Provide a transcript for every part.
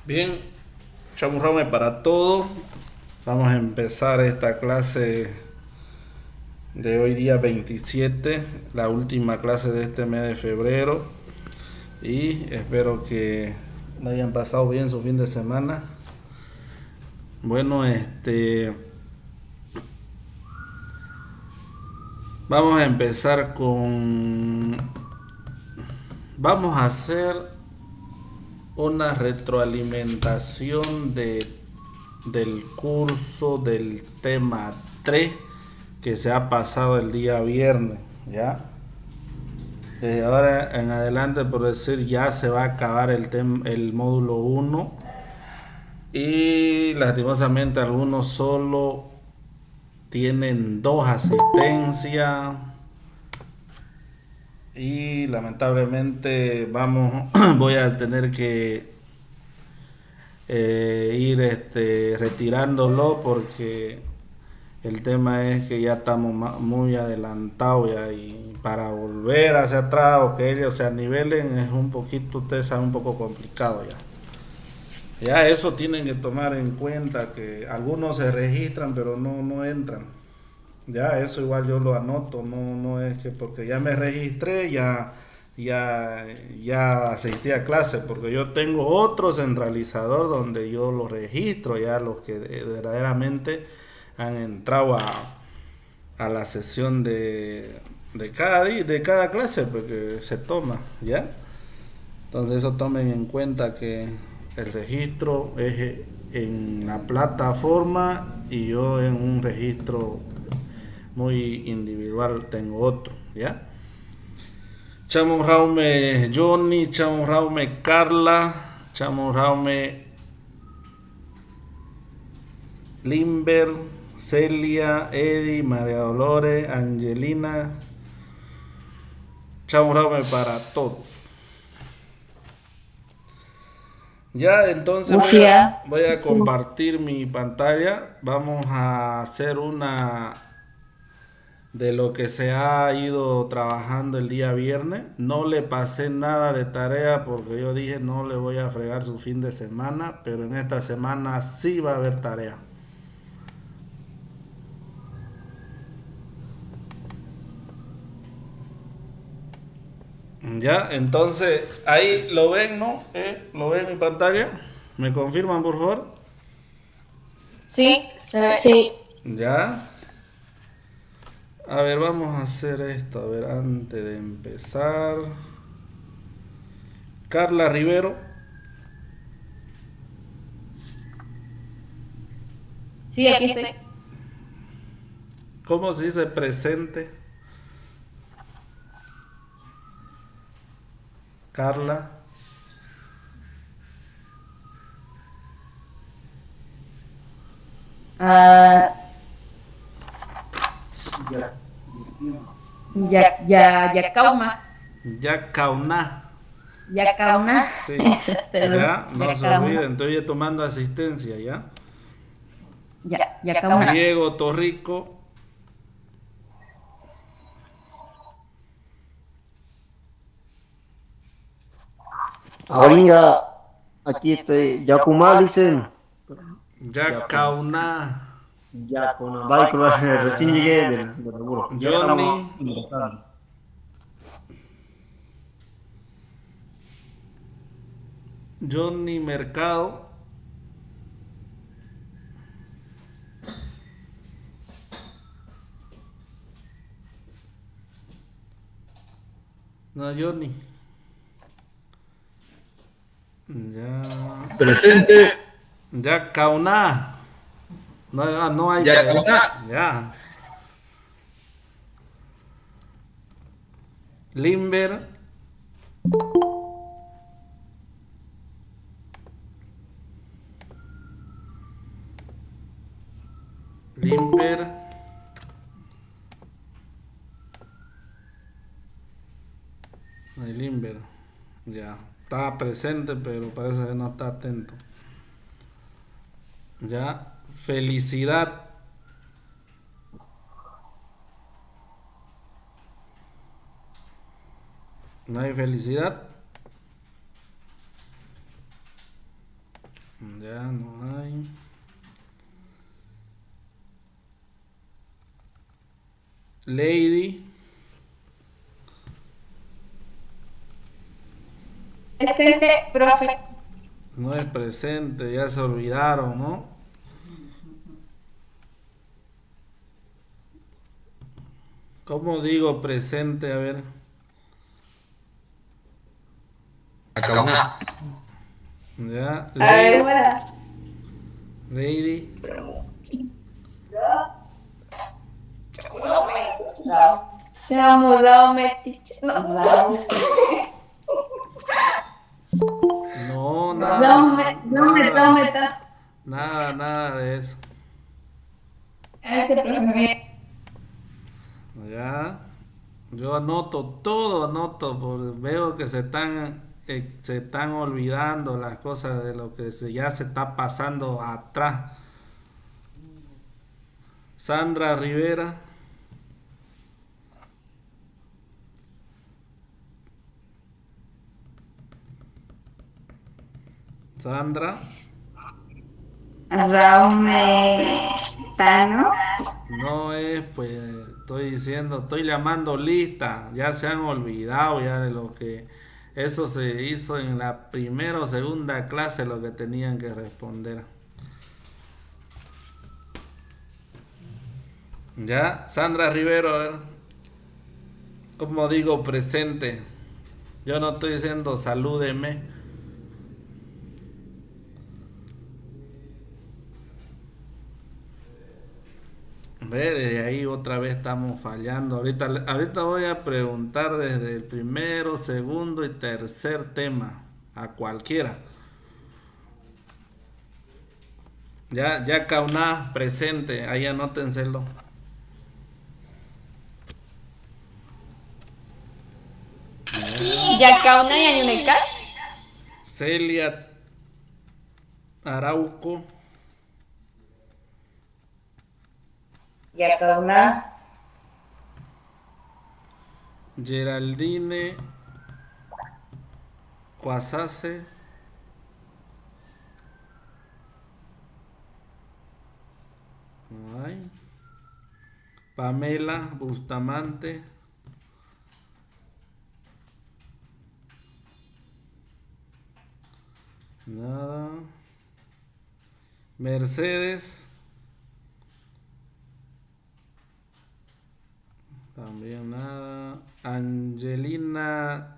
Bien, chamurrame para todo. Vamos a empezar esta clase de hoy día 27, la última clase de este mes de febrero. Y espero que hayan pasado bien su fin de semana. Bueno, vamos a empezar con... Vamos a hacer una retroalimentación del curso del tema 3 que se ha pasado el día viernes, ¿ya? Desde ahora en adelante, por decir, ya se va a acabar el módulo 1 y lastimosamente algunos solo tienen 2 asistencias y lamentablemente voy a tener que ir retirándolo porque el tema es que ya estamos muy adelantados ya, y para volver hacia atrás o que ellos se anivelen es un poquito, ustedes saben, un poco complicado ya. Ya eso tienen que tomar en cuenta que algunos se registran pero no entran. Ya eso igual yo lo anoto, no es que porque ya me registré ya asistí a clase, porque yo tengo otro centralizador donde yo lo registro ya los que verdaderamente han entrado a la sesión de cada clase porque se toma, ¿ya? Entonces eso tomen en cuenta que el registro es en la plataforma y yo en un registro muy individual tengo otro, ¿ya? Chamo Raume Johnny, Chamo Raume Carla, Chamo Raume Limber, Celia, Eddie, María Dolores, Angelina. Chamo Raume para todos. Ya, entonces voy a compartir mi pantalla. Vamos a hacer una de lo que se ha ido trabajando el día viernes. No le pasé nada de tarea porque yo dije no le voy a fregar su fin de semana, pero en esta semana sí va a haber tarea. Ya, entonces ahí lo ven, ¿no? ¿Lo ven en mi pantalla? ¿Me confirman, por favor? Sí, se ve. Sí. Ya. A ver, vamos a hacer esto. A ver, antes de empezar. Carla Rivero. Sí, aquí estoy. ¿Cómo se dice presente? Carla. Ah, ya cauma. Yacauna. Ya cauna. Sí. Pero Ya, no se olviden. Estoy tomando asistencia, ¿ya? Ya cauna. Diego Torrico. Ahorita aquí estoy. Yacumal dicen. Yacauna. Ya con recién llegué del laburo. Ya estamos Johnny. ingresando. Johnny Mercado. No, Johnny. Ya. Presente. Yacauna. No hay. Yacauna. Ya. Limber. Limber. No hay Limber. Ya. Está presente, pero parece que no está atento. Ya. Felicidad. No hay felicidad. Ya no hay. Lady. Presente, profe. No es presente, ya se olvidaron, ¿no? ¿Cómo digo presente? A ver. Yacauna. Ya, A ver, buena. Lady. Se ha mudado metiche. No, No, no nada, me, no me nada, tome tanto. nada de eso. Este profe. Ya, yo anoto, porque veo que se están olvidando las cosas de lo que ya se está pasando atrás. Sandra Rivera. Sandra. Raúl Metano. No es, pues, estoy diciendo, estoy llamando lista. Ya se han olvidado ya de lo que eso se hizo en la primera o segunda clase, lo que tenían que responder. Ya, Sandra Rivero, a ver, ¿cómo digo presente? Yo no estoy diciendo salúdeme. Ve, desde ahí otra vez estamos fallando. Ahorita voy a preguntar desde el primero, segundo y tercer tema. A cualquiera. Ya Kauná presente. Ahí anótenselo. Yacauna y Añuneca. Celia Arauco. Yacauna. Geraldine Cuasase. Ay. Pamela Bustamante. Nada. Mercedes. También nada. Angelina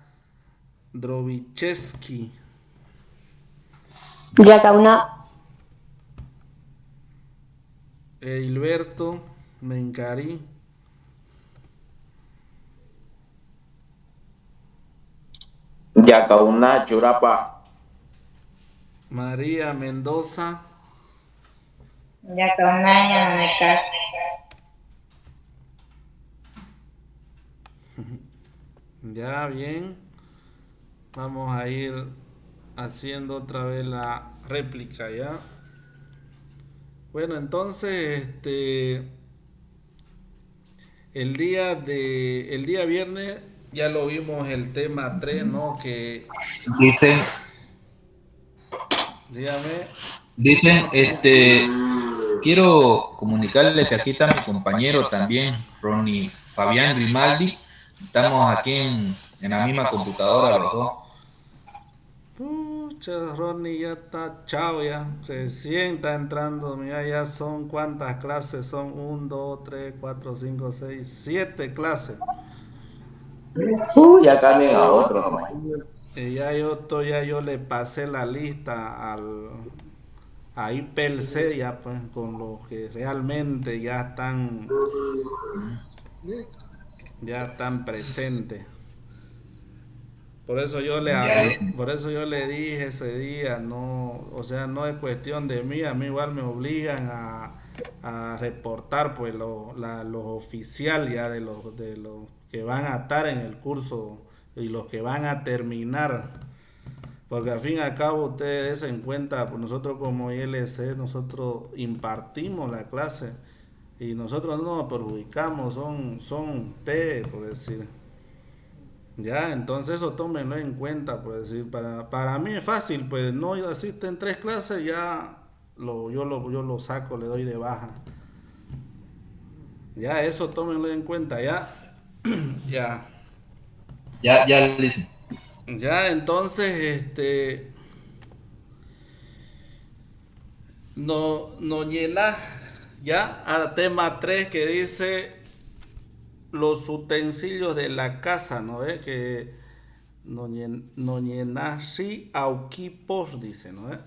Drovicheski. Yacauna. Hilberto Mencari. Yacauna, Churapa. María Mendoza. Yacauna y Añuneca. Ya, bien. Vamos a ir haciendo otra vez la réplica, ¿ya? Bueno, entonces, el día viernes ya lo vimos el tema 3, ¿no? Que, Dicen, dígame, quiero comunicarle que aquí está mi compañero también, Ronnie Fabián Grimaldi. Estamos aquí en la misma computadora los dos. pucha, Ronnie ya está chao ya, recién está entrando, mira, ya son cuántas clases, son 1, 2, 3, 4, 5, 6, 7 clases. Ya cambien a otro nomás. Ya yo le pasé la lista a IPLC ya pues con los que realmente ya están presentes. Ya es. Por eso yo le dije ese día, no, o sea, no es cuestión de mí, a mí igual me obligan a reportar pues los oficiales ya de los que van a estar en el curso y los que van a terminar. Porque al fin y al cabo ustedes se den cuenta, pues nosotros como ILC, nosotros impartimos la clase y nosotros no nos perjudicamos, son ustedes, por decir. Ya, entonces eso tómenlo en cuenta, pues, sí, para mí es fácil, pues, no asisten 3 clases, ya yo lo saco, le doy de baja. Ya, eso tómenlo en cuenta, ya, ya, Ya, listo. ya, entonces, no llena, ya, a tema 3 que dice los utensilios de la casa, ¿no ve? Que no llenashi aukipos, dice, ¿no ve?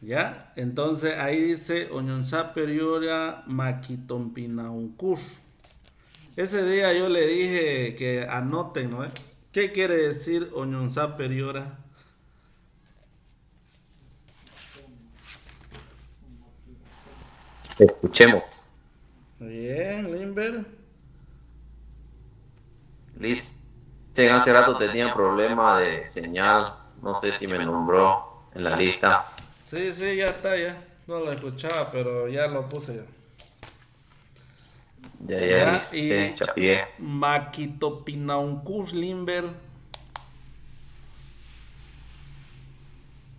¿Ya? Entonces ahí dice Oñonza Periora Maquitompinauncush. Ese día yo le dije que anoten, ¿no? ¿Qué quiere decir Oñonza Periora? Escuchemos. Bien, Limber. Liz, hace rato tenía problema de señal. No sé si me nombró en la lista. Sí, ya está, ya. No lo escuchaba, pero ya lo puse ya. Ya, Ya, y chapié. Maquitopinauncush, Limber.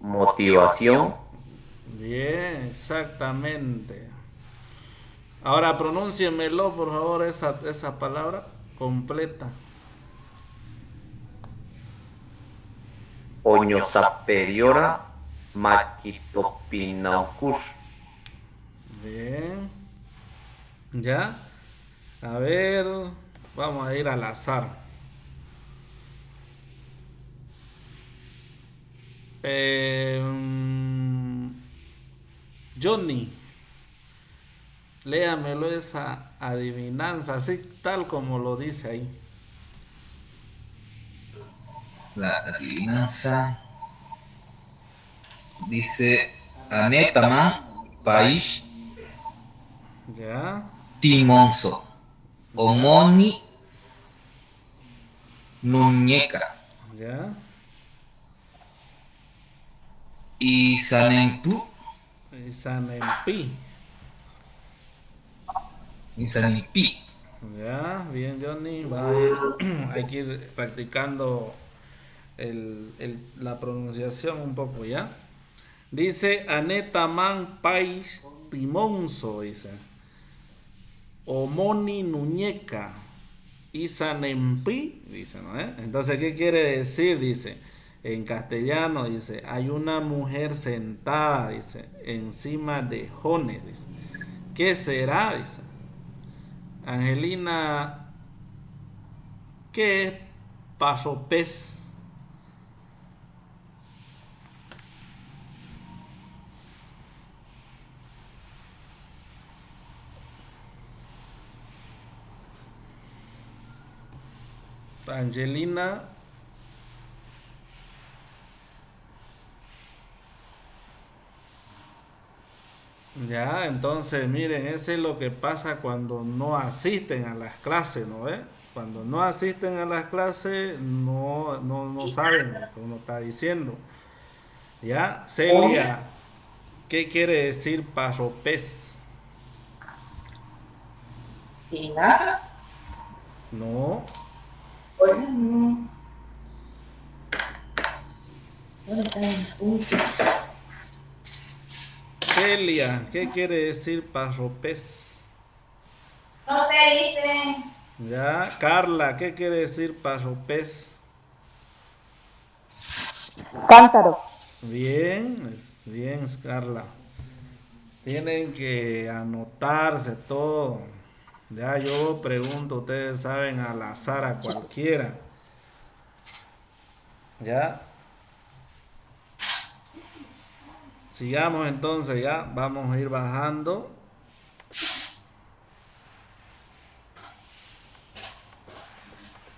Motivación. Bien, exactamente. Ahora pronúnciemelo, por favor, esa palabra completa. Oñosaperiora Maquitopinaucus. Bien. ¿Ya? A ver, vamos a ir al azar. Johnny, léamelo esa adivinanza, así tal como lo dice ahí. La adivinanza dice Anetaman País ¿Ya? Timonzo Omoni Nuñeca ¿Ya? y Sanentu Y Sanempi. y Sanipi. Ya, bien Johnny, hay que ir practicando la pronunciación un poco, ¿ya? Dice Anetaman Pais Timonzo, dice. Omoni Nuñeca. Isanempi, dice, ¿no? Entonces, ¿qué quiere decir? Dice, en castellano, dice, hay una mujer sentada, dice, encima de Jones, dice. ¿Qué será? Dice. Angelina, ¿qué es pasopez? Angelina, ya, entonces miren, eso es lo que pasa cuando no asisten a las clases, ¿no ve? Cuando no asisten a las clases no saben lo que uno está diciendo. Ya, Celia, ¿qué quiere decir parropés? Pina. No, Celia, ¿qué quiere decir parropés? No se dice. Ya, Carla, ¿qué quiere decir parropés? Cántaro. Bien, bien, Carla. Tienen que anotarse todo. Ya yo pregunto, ustedes saben al azar a cualquiera. Ya. Sigamos entonces, ya. Vamos a ir bajando.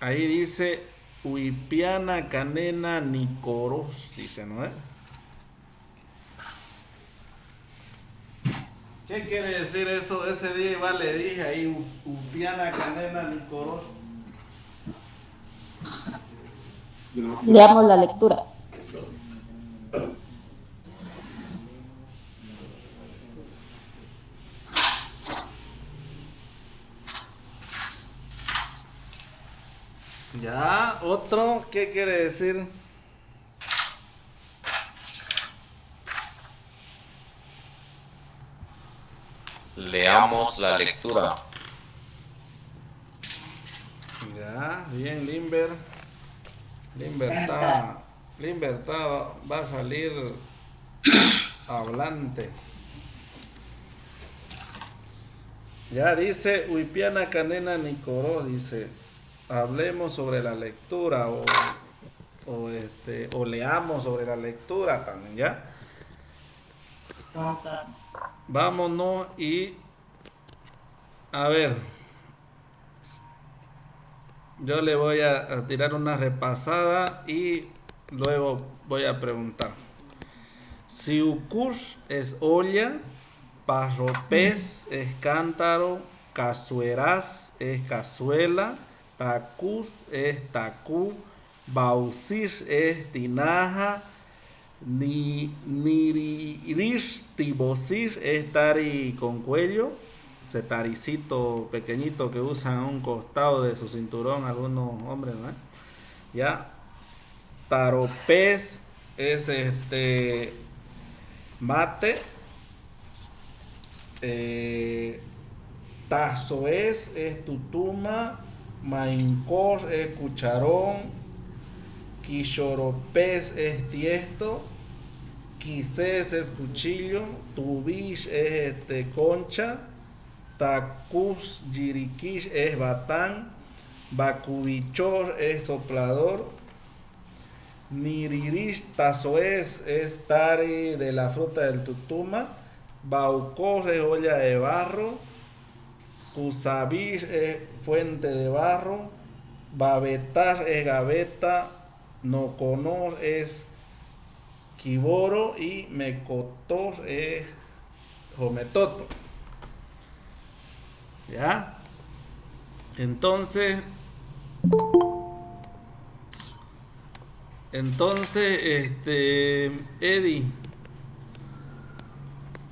Ahí dice Uipiana Canena Nicoros, dice, ¿no? ¿Qué quiere decir eso? Ese día igual le dije ahí Upiana Canena Nicoros. Leamos la lectura. Ya, otro, ¿qué quiere decir? Leamos la lectura. Ya, bien, Limber. Limber va a salir hablante. Ya dice Uipiana Canena Nicoró, dice, hablemos sobre la lectura o leamos sobre la lectura también, ¿ya? Vámonos y a ver, yo le voy a tirar una repasada y luego voy a preguntar. Siukush es olla, parropés es cántaro, cazueraz es cazuela, tacuz es tacú, bausish es tinaja, nirirish tibosish es tari con cuello, ese taricito pequeñito que usan a un costado de su cinturón algunos hombres, ¿no? Ya, taropés es mate, tazoes es tutuma, maincor es cucharón, quilloropés es tiesto, quisés es cuchillo, tubish es concha, tacus yiriquish es batán, bacubichor es soplador, nirirish tazoes es tari de la fruta del tutuma, baucor es olla de barro, cusabish es fuente de barro, babetar es gaveta, noconor es quiboro y mecotor es jometoto. ¿Ya? Entonces, Eddie,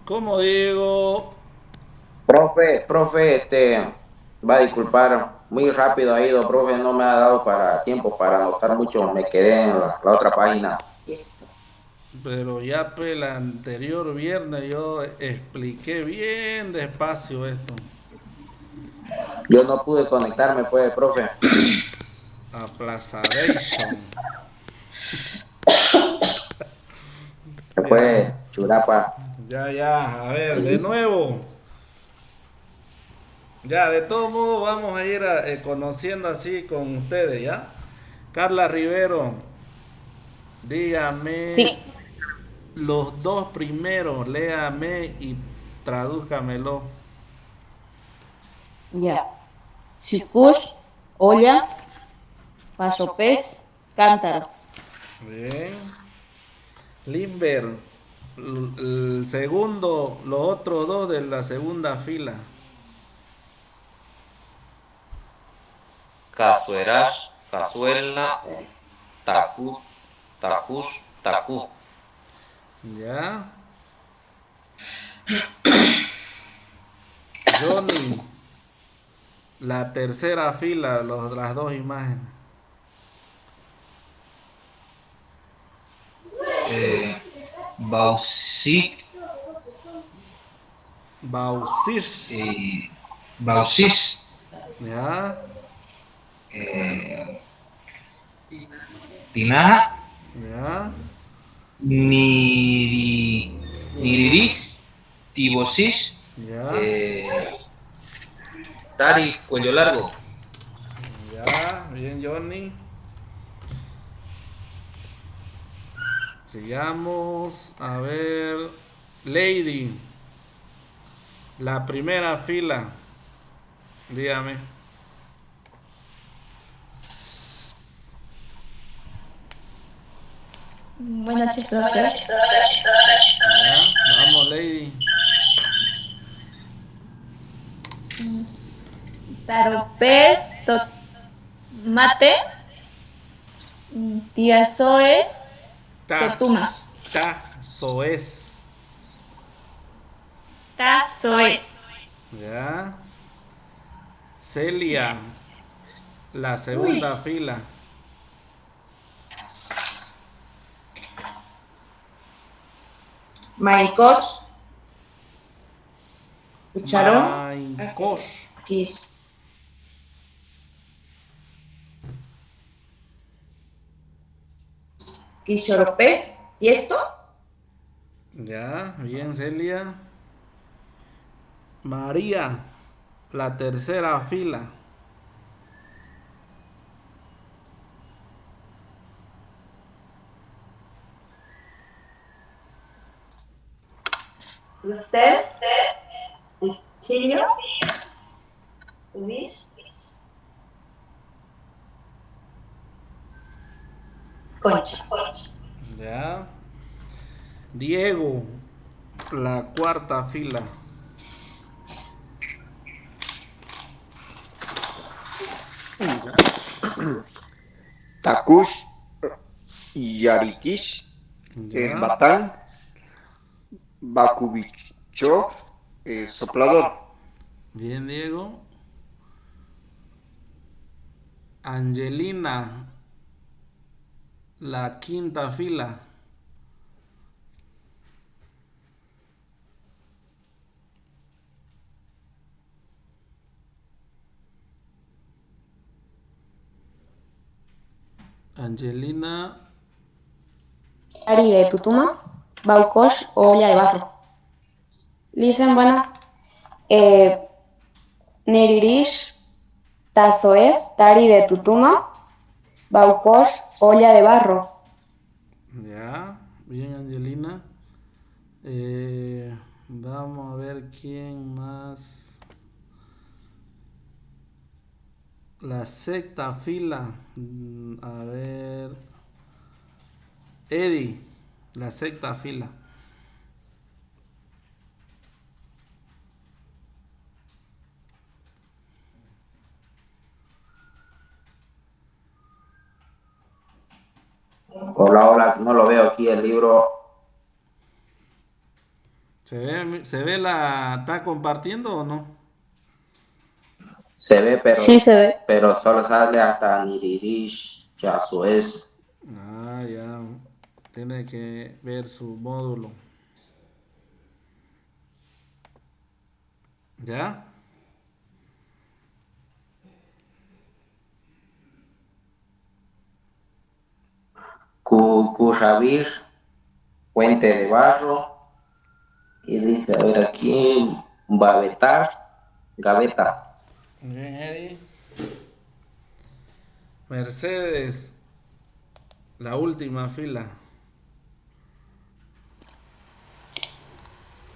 ¿cómo digo? Profe, va a disculpar, muy rápido ha ido, profe, no me ha dado tiempo para anotar mucho, me quedé en la otra página. Pero ya pues el anterior viernes yo expliqué bien despacio esto. Yo no pude conectarme, pues, profe. Aplazadation. Pues, churapa. Ya, a ver, de nuevo. Ya, de todos modos vamos a ir conociendo así con ustedes, ¿ya? Carla Rivero, dígame Sí. los dos primeros, léame y tradúzcamelo. Ya. Sikush, olla, pasopés, cántaro. Bien. Limber, el segundo, los otros dos de la segunda fila. Cazueraz, cazuela, tacú, tacús, tacú. Ya. Johnny, la tercera fila, las dos imágenes. Bausic, Bausis. Bausis, Ya. Tinaja, Ya. Niriris, Tibosis, Ya. Tari, cuello largo. Ya. Bien, Johnny. Sigamos. A ver. Lady. La primera fila. Dígame. Buenas noches, profe. Ya. Vamos, Lady. Taropés, mate, tiazoes, totuma. Tazoes. Tazoes. Ya. Celia. La segunda fila. Maincoch. Cucharón. Maincoch. Quis. Quixoropés. ¿Y esto? Ya, bien, Celia. María, la tercera fila. Usted. Cuchillo. Luis. Concha. Ya. Diego, la cuarta fila. Takush y Yarikish, Ya. Batán, Bakubichov, soplador. Bien, Diego. Angelina, la quinta fila. Angelina, Ari de Tutuma, Baucosh o olla de barro. Listen, buena. Nerirish, Tazoes, Tari de Tutuma, Baucosh, olla de barro. ya. Bien, Angelina. Vamos a ver quién más. La sexta fila. A ver. Eddie, la sexta fila. Hola, hola, no lo veo aquí el libro. ¿Se ve la... ¿Está compartiendo o no? Se ve, Sí se ve. pero solo sale hasta Nirirish, Yasuez. Ah, ya. Tiene que ver su módulo. ¿Ya? Kurabir, Puente de Barro. Y dice, a ver aquí, Babetar, Gaveta. Bien, Eddie. Mercedes, la última fila.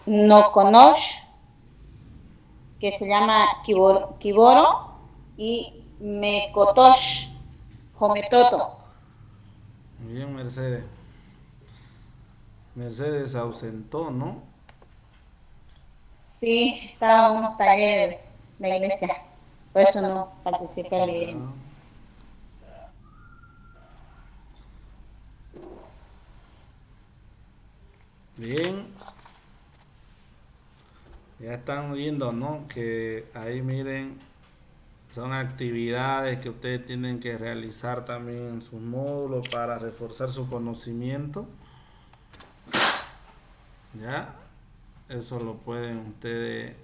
Nokonosh, que se llama Kiboro, y Mekotosh, Hometoto. Bien, Mercedes. Mercedes se ausentó, ¿no? Sí, estaba en unos talleres de la iglesia, por eso no participé en el video. Bien. Ya están viendo, ¿no? Que ahí miren, son actividades que ustedes tienen que realizar también en sus módulos para reforzar su conocimiento. Ya, eso lo pueden ustedes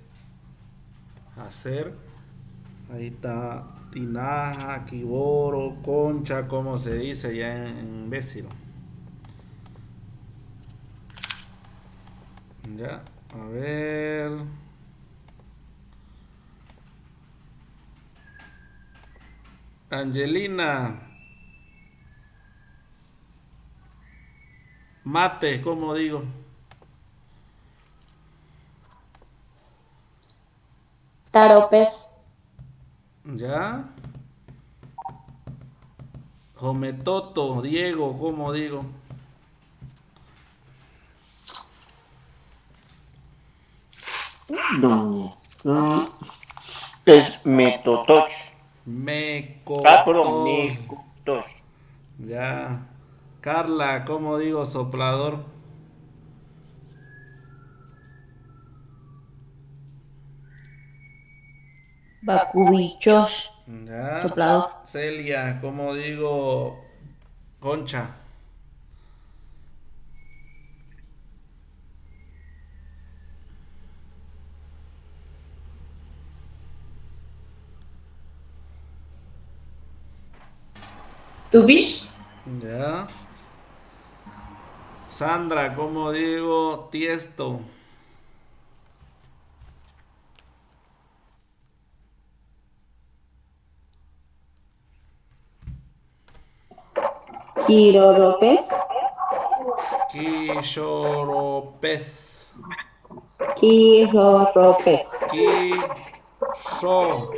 hacer. Ahí está tinaja, kiboro, concha, como se dice ya en Bésiro. Ya, a ver. Angelina. Mate, ¿cómo digo? Taropes, Ya. Jometoto, Diego, ¿cómo digo? Es Metotoch. Perdón, Mecoto. Mecotoch. Ya. Carla, ¿cómo digo soplador? Bakubichos. Ya. Soplador. Celia, ¿cómo digo? Concha. Tubish. Ya. Sandra, ¿cómo digo? Tiesto. Quiroropes. Quilloropez. Quiroropes. Quisho.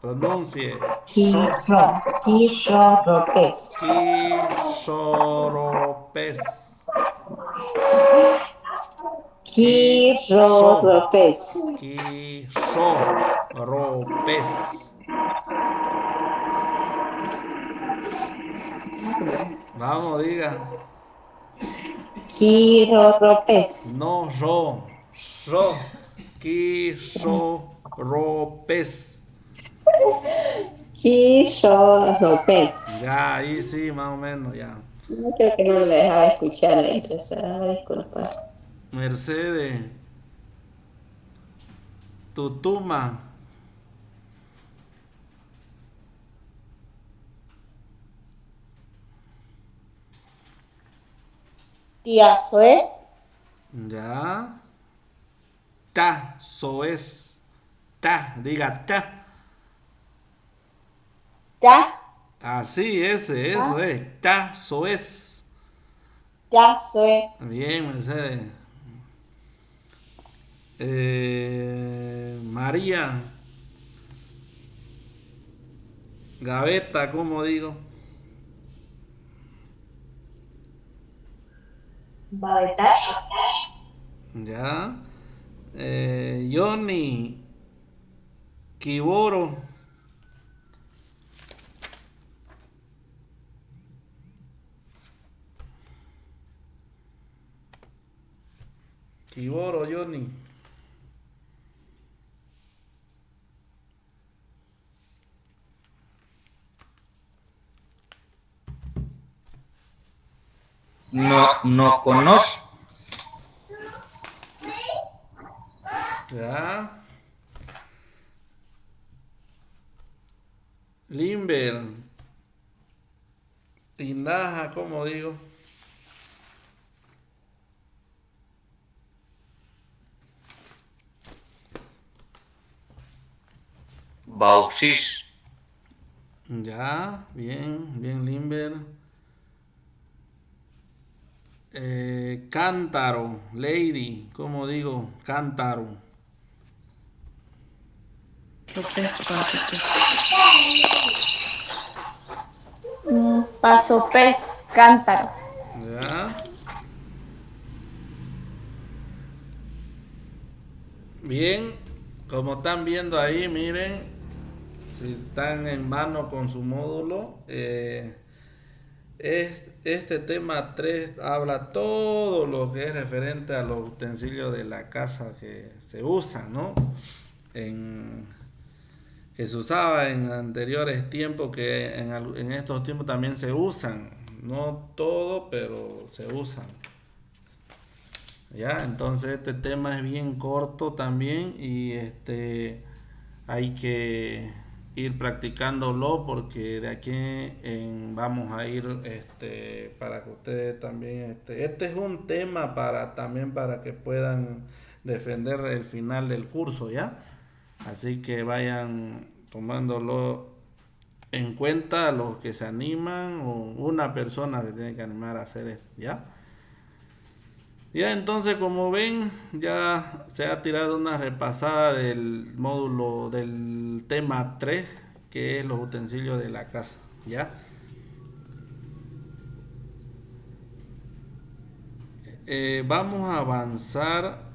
Pronuncie. Sho. Quiroropes. Quilloropez. Quiroropes. Quilloropez. Vamos, diga. Quiroropes. No, ro. Ro. Quilloropez. Quiroropes. Ya, ahí sí, más o menos, ya. No creo que no me dejaba escuchar la impresora, disculpa. Mercedes. Tutuma. Tía Suez. Ya. Ta, soez. Ta, diga ta. Ya. Así, eso es. Ta, soez. Ya Suez. Bien, Mercedes. María. Gaveta, ¿cómo digo? Babetar. Ya. Johnny. Kiboro. Kiboro, Johnny. No conozco. Ya. Limber. Tinaja, ¿cómo digo? Bauxis. Ya, bien, bien, Limber. Cántaro, Lady, ¿cómo digo? Cántaro. Paso pez. Cántaro. Ya. Bien, como están viendo ahí, miren, si están en mano con su módulo, este tema 3 habla todo lo que es referente a los utensilios de la casa que se usan, ¿no? Que se usaba en anteriores tiempos, que en estos tiempos también se usan, no todo, pero se usan. Ya, entonces este tema es bien corto también y hay que ir practicándolo porque de aquí vamos a ir para que ustedes también este es un tema también para que puedan defender el final del curso, ¿ya? Así que vayan tomándolo en cuenta los que se animan o una persona se tiene que animar a hacer esto, ¿ya? Ya, entonces, como ven, ya se ha tirado una repasada del módulo del tema 3, que es los utensilios de la casa, ¿ya? Vamos a avanzar.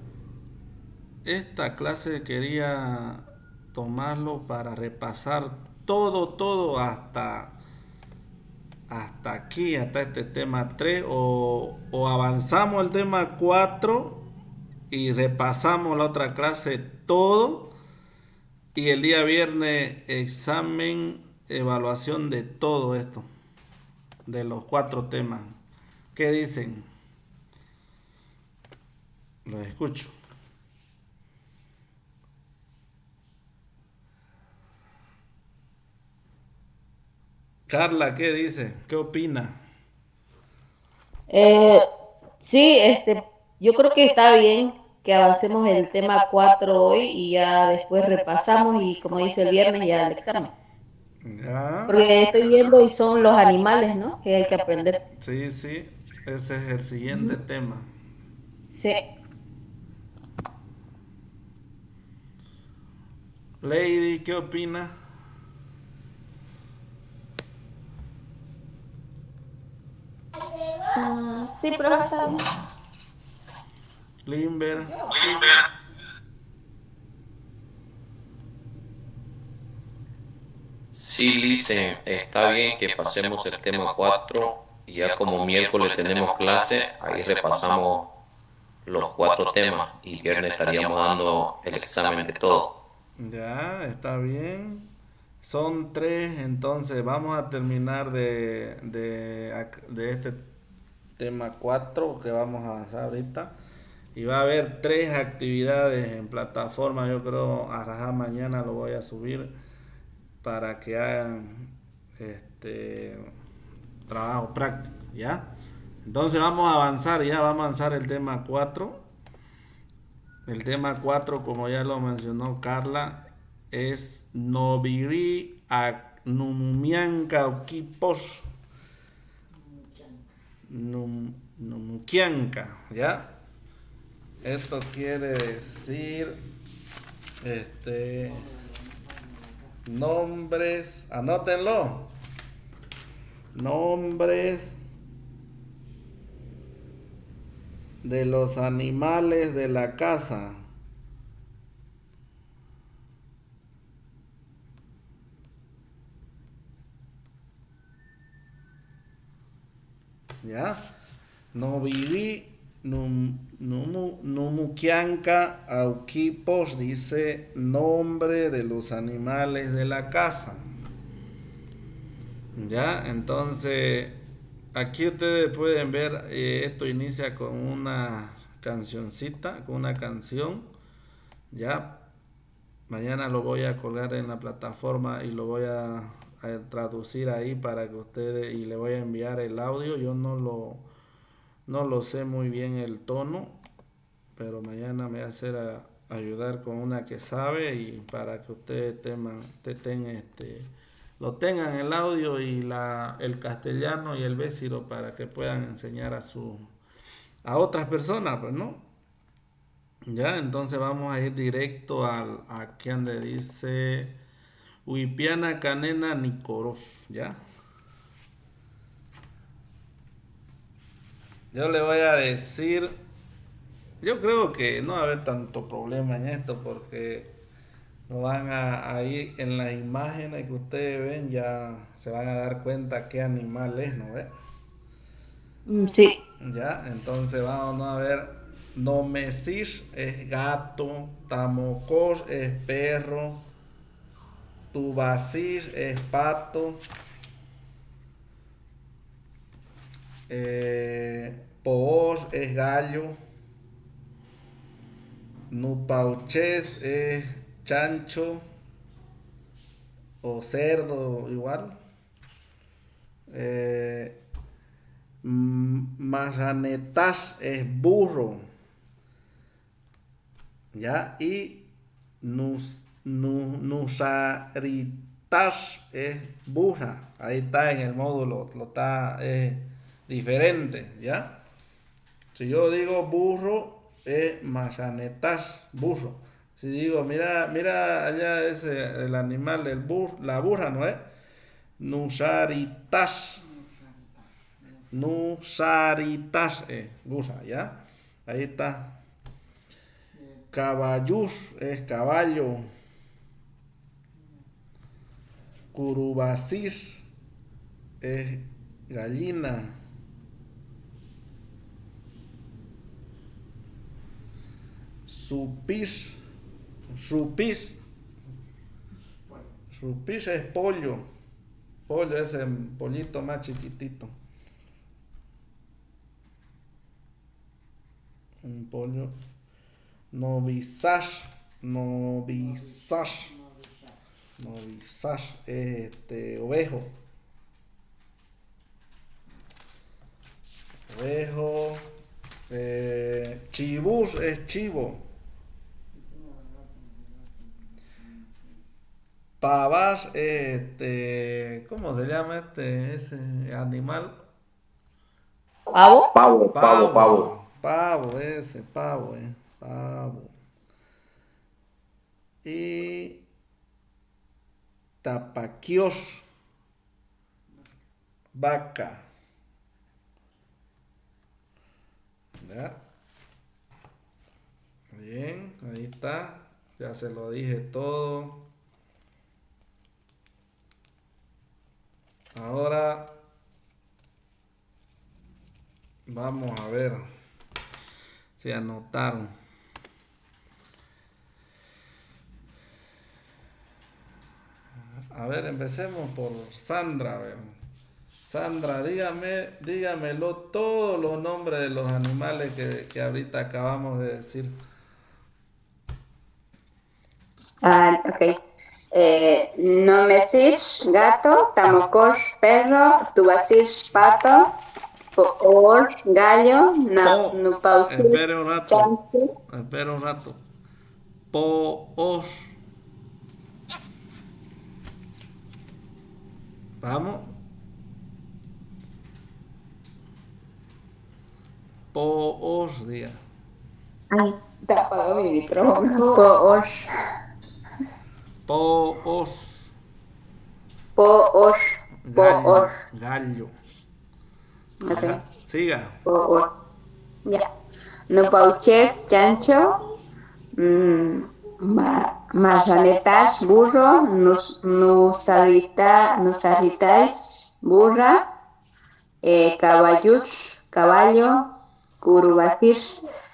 Esta clase quería tomarlo para repasar todo hasta aquí, hasta este tema 3 o avanzamos el tema 4 y repasamos la otra clase todo Y el día viernes, examen, evaluación de todo esto, de los 4 temas. ¿Qué dicen? Los escucho. Carla, ¿qué dice? ¿Qué opina? Sí, yo creo que está bien que avancemos el tema 4 hoy y ya después repasamos y como dice el viernes ya el examen. Ya. Porque estoy viendo y son los animales, ¿no? Que hay que aprender. Sí, sí. Ese es el siguiente tema. Sí. Lady, ¿qué opina? Sí, pero está bien. Limber. Sí, Licen, está bien que pasemos el tema 4 y ya como miércoles tenemos clase, ahí repasamos los 4 temas y viernes estaríamos dando el examen de todo. Ya, está bien. Son 3, entonces vamos a terminar de este tema 4 que vamos a avanzar ahorita. Y va a haber 3 actividades en plataforma. Yo creo a mañana lo voy a subir para que hagan trabajo práctico, ¿ya? Entonces vamos a avanzar, ya vamos a avanzar el tema 4. El tema 4, como ya lo mencionó Carla, es Noviri Numianka Okipos Numukianka, ¿ya? Esto quiere decir nombres, anótenlo. Nombres de los animales de la casa. ¿Ya? No viví Numukianka Aukipos dice nombre de los animales de la casa. ¿Ya? Entonces, aquí ustedes pueden ver, esto inicia con una cancioncita, con una canción. ¿Ya? Mañana lo voy a colgar en la plataforma y lo voy a traducir ahí para que ustedes, y le voy a enviar el audio. Yo no lo sé muy bien el tono, pero mañana me voy a hacer ayudar con una que sabe y para que ustedes lo tengan el audio y el castellano y el bésiro para que puedan enseñar a otras personas, pues, ¿no? Ya, entonces vamos a ir directo a quien le dice Huipiana Canena Nicoros, ¿ya? Yo le voy a decir, yo creo que no va a haber tanto problema en esto porque lo van a ir en las imágenes que ustedes ven, ya se van a dar cuenta qué animal es, ¿no ve? Sí. Ya, entonces vamos a ver. Nomesir es gato, Tamocor es perro, Tubasir es pato, Poor es gallo, Nupauches es chancho o cerdo igual. Majanetas es burro. ¿Ya? Y Nusaritas es burra. Ahí está en el módulo, es diferente, ¿ya? Si yo digo burro, es Majanetas, burro. Si digo, mira allá ese, el animal, la burra, ¿no es? Nusaritas. Nusaritas, burra, ¿ya? Ahí está. Caballus es caballo. Curubasis es gallina. Supis Rupish es pollo. Pollo es el pollito más chiquitito. Un pollo. Novisash. Novisash. Novisash es ovejo. Ovejo. Chibus es chivo. Pavas es ¿cómo se llama ese animal? ¿Pavo? Pavo, pavo, pavo. Pavo, pavo. Y tapaquios, vaca. ¿Ya? Bien, ahí está. Ya se lo dije todo. Ahora vamos a ver si anotaron. A ver, empecemos por Sandra. A ver. Sandra, dígamelo todos los nombres de los animales que ahorita acabamos de decir. Ok. Nomesish, gato, tamokosh, perro, tubasish, pato, poor, gallo, nupausish, Espera un rato. chancho. Espera un rato. Poos. Vamos. Poos, diga. Ay, te apagó mi micrófono. Poosh, Poos. poosh, poosh. Gallo. Ok. Ya, siga. Poosh. Ya. Nupauches, chancho. Marranetas, burro. Nusaritai, burra. Caballuch, caballo. Curubasir,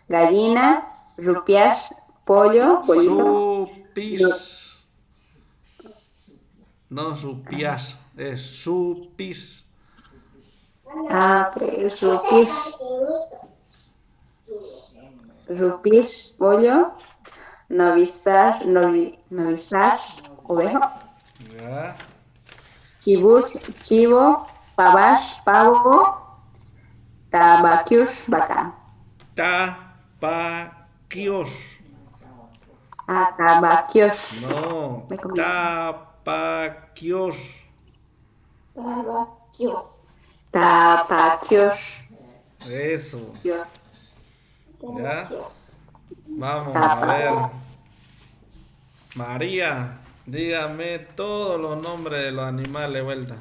gallina. Rupiar, pollo, pollito. Supis. No supias, es supis. Ok, rupis, pollo. Novisar, ovejo. Ya. Chivo, pavash, pavo. Tabaquius, vaca. Tapaquios. Tabaquios. No. Me comí. Tapaquios. Tabaquios. Eso. Ya. Vamos a ver. María, dígame todos los nombres de los animales de vuelta.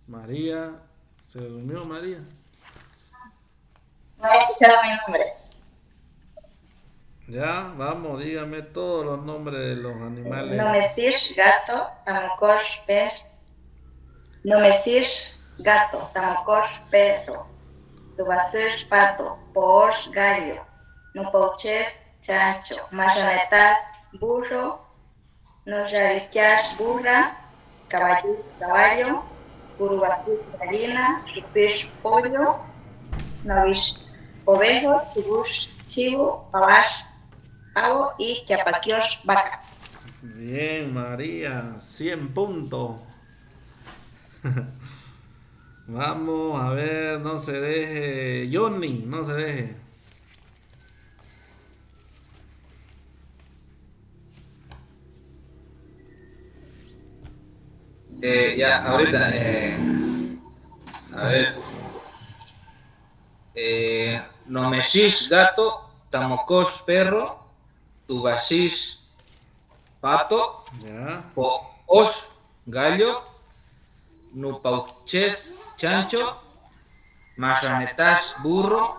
María, ¿se durmió María? No he escuchado mi nombre. Ya, vamos, dígame todos los nombres de los animales. Nomesish, gato, tamokosh, perro. Nomesish, gato, tamokosh, perro. Tubasish, pato. Poosh, gallo. Nupauches, chancho. Marranetas, burro. Nosarichas, burra. Caballo. Curubasir, gallina. Rupish, pollo. Novish, ovejo. Chivo, pavash, pavo y chapaquios, vaca. Bien, María, 100 puntos. Vamos a ver, no se deje. Johnny, no se deje. Ya, ahorita, a ver. Nomesish, gato, tamokosh, perro, tubasish, pato, Ya. poosh, gallo, nupauches, chancho, marranetas, burro,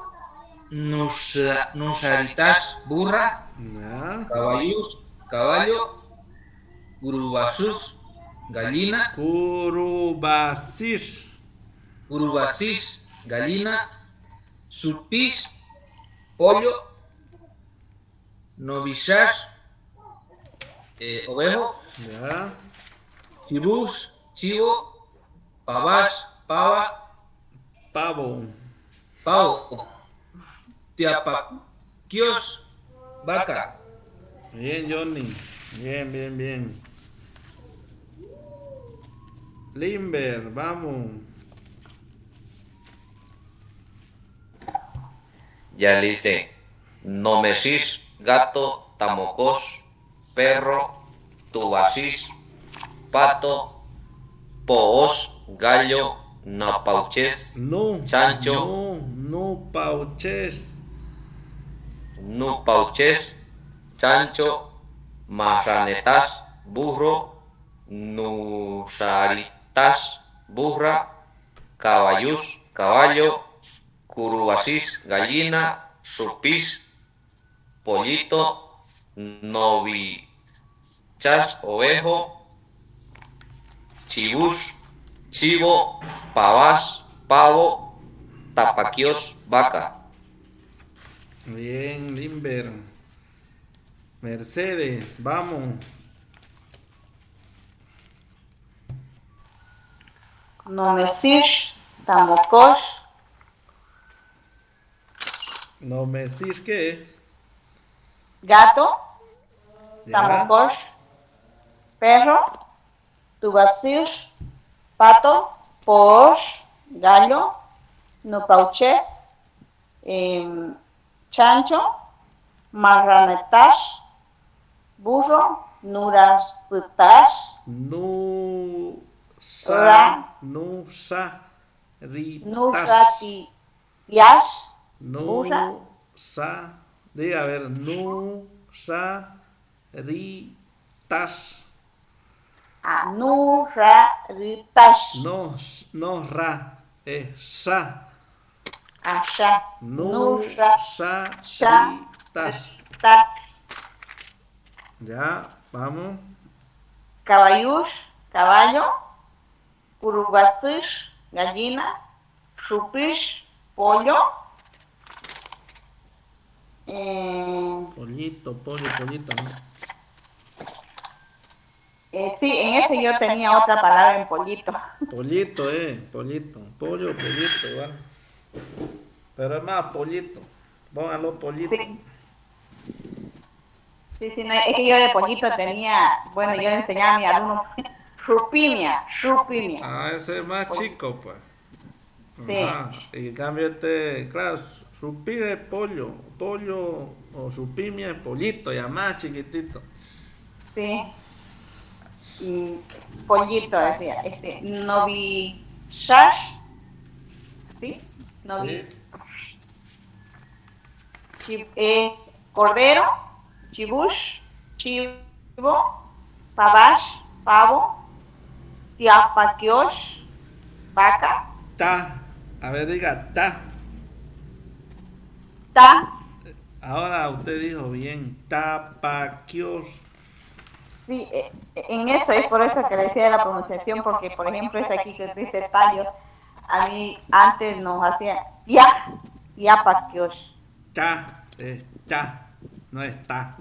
Nusaritas, burra. Ya. Caballo. Curubasus, gallina. Curubasis. Curubasis, gallina. Supis, pollo. Novichas, ovejo. Ya. Chibús, chivo. Pavás, pava. Pavo. Pavo. Tiapaquios, vaca. Bien, Johnny. Bien, bien, bien. Limber, vamos. Ya le hice. Nomesis, gato, tamocos, perro, tubasís, pato, poos, gallo, napauches, No. chancho, No pauches. nupauches, chancho, marranetas, burro, nusaritas, burra, caballus, caballo, curubasís, gallina, supís, pollito, novichas, ovejo, chibús, chivo, pavás, pavo, tapaquios, vaca. Bien, Limber. Mercedes, vamos. Nomesish, Tamokos, No me decís qué es. gato, Ya. Tamokos, perro, Tubasius, pato, Poos, gallo, Nopauches, chancho, Marranetash, burro, Nurasitash, No Ra, sa ritas. Nurati, Yash, burra, No sa. Diga, a ver, no sa ritas. Nuraritash, No ra. Es sa. Asha, No Nura, sa Sha, ritas. Tas, Ya, vamos. Caballus, caballo, Curubasish, gallina, Supish, pollo, Pollito, pollito, ¿no? sí, en ese yo tenía otra palabra en pollito. Pollito, pollito. Pollito, igual. Pero es más pollito. Póngalo pollito. Sí. Sí, no, es que yo de pollito tenía, bueno, yo enseñaba a mi alumno Rupimia. Ah, ese es más chico, pues. Sí. Ajá. Y en cambio claro, supime es pollo o supimia es pollito, ya más chiquitito. Sí. Pollito decía, novishash, ¿sí? Novis. Sí. Es cordero, chibush, chivo, pavash, pavo, tiapaquiosh, vaca, A ver, diga ta. Ahora usted dijo bien, tapaquios. Sí, en eso es por eso que decía la pronunciación, porque por ejemplo este aquí que dice tallo, a mí antes nos hacía tiapaquiosh. Ta, no es ta.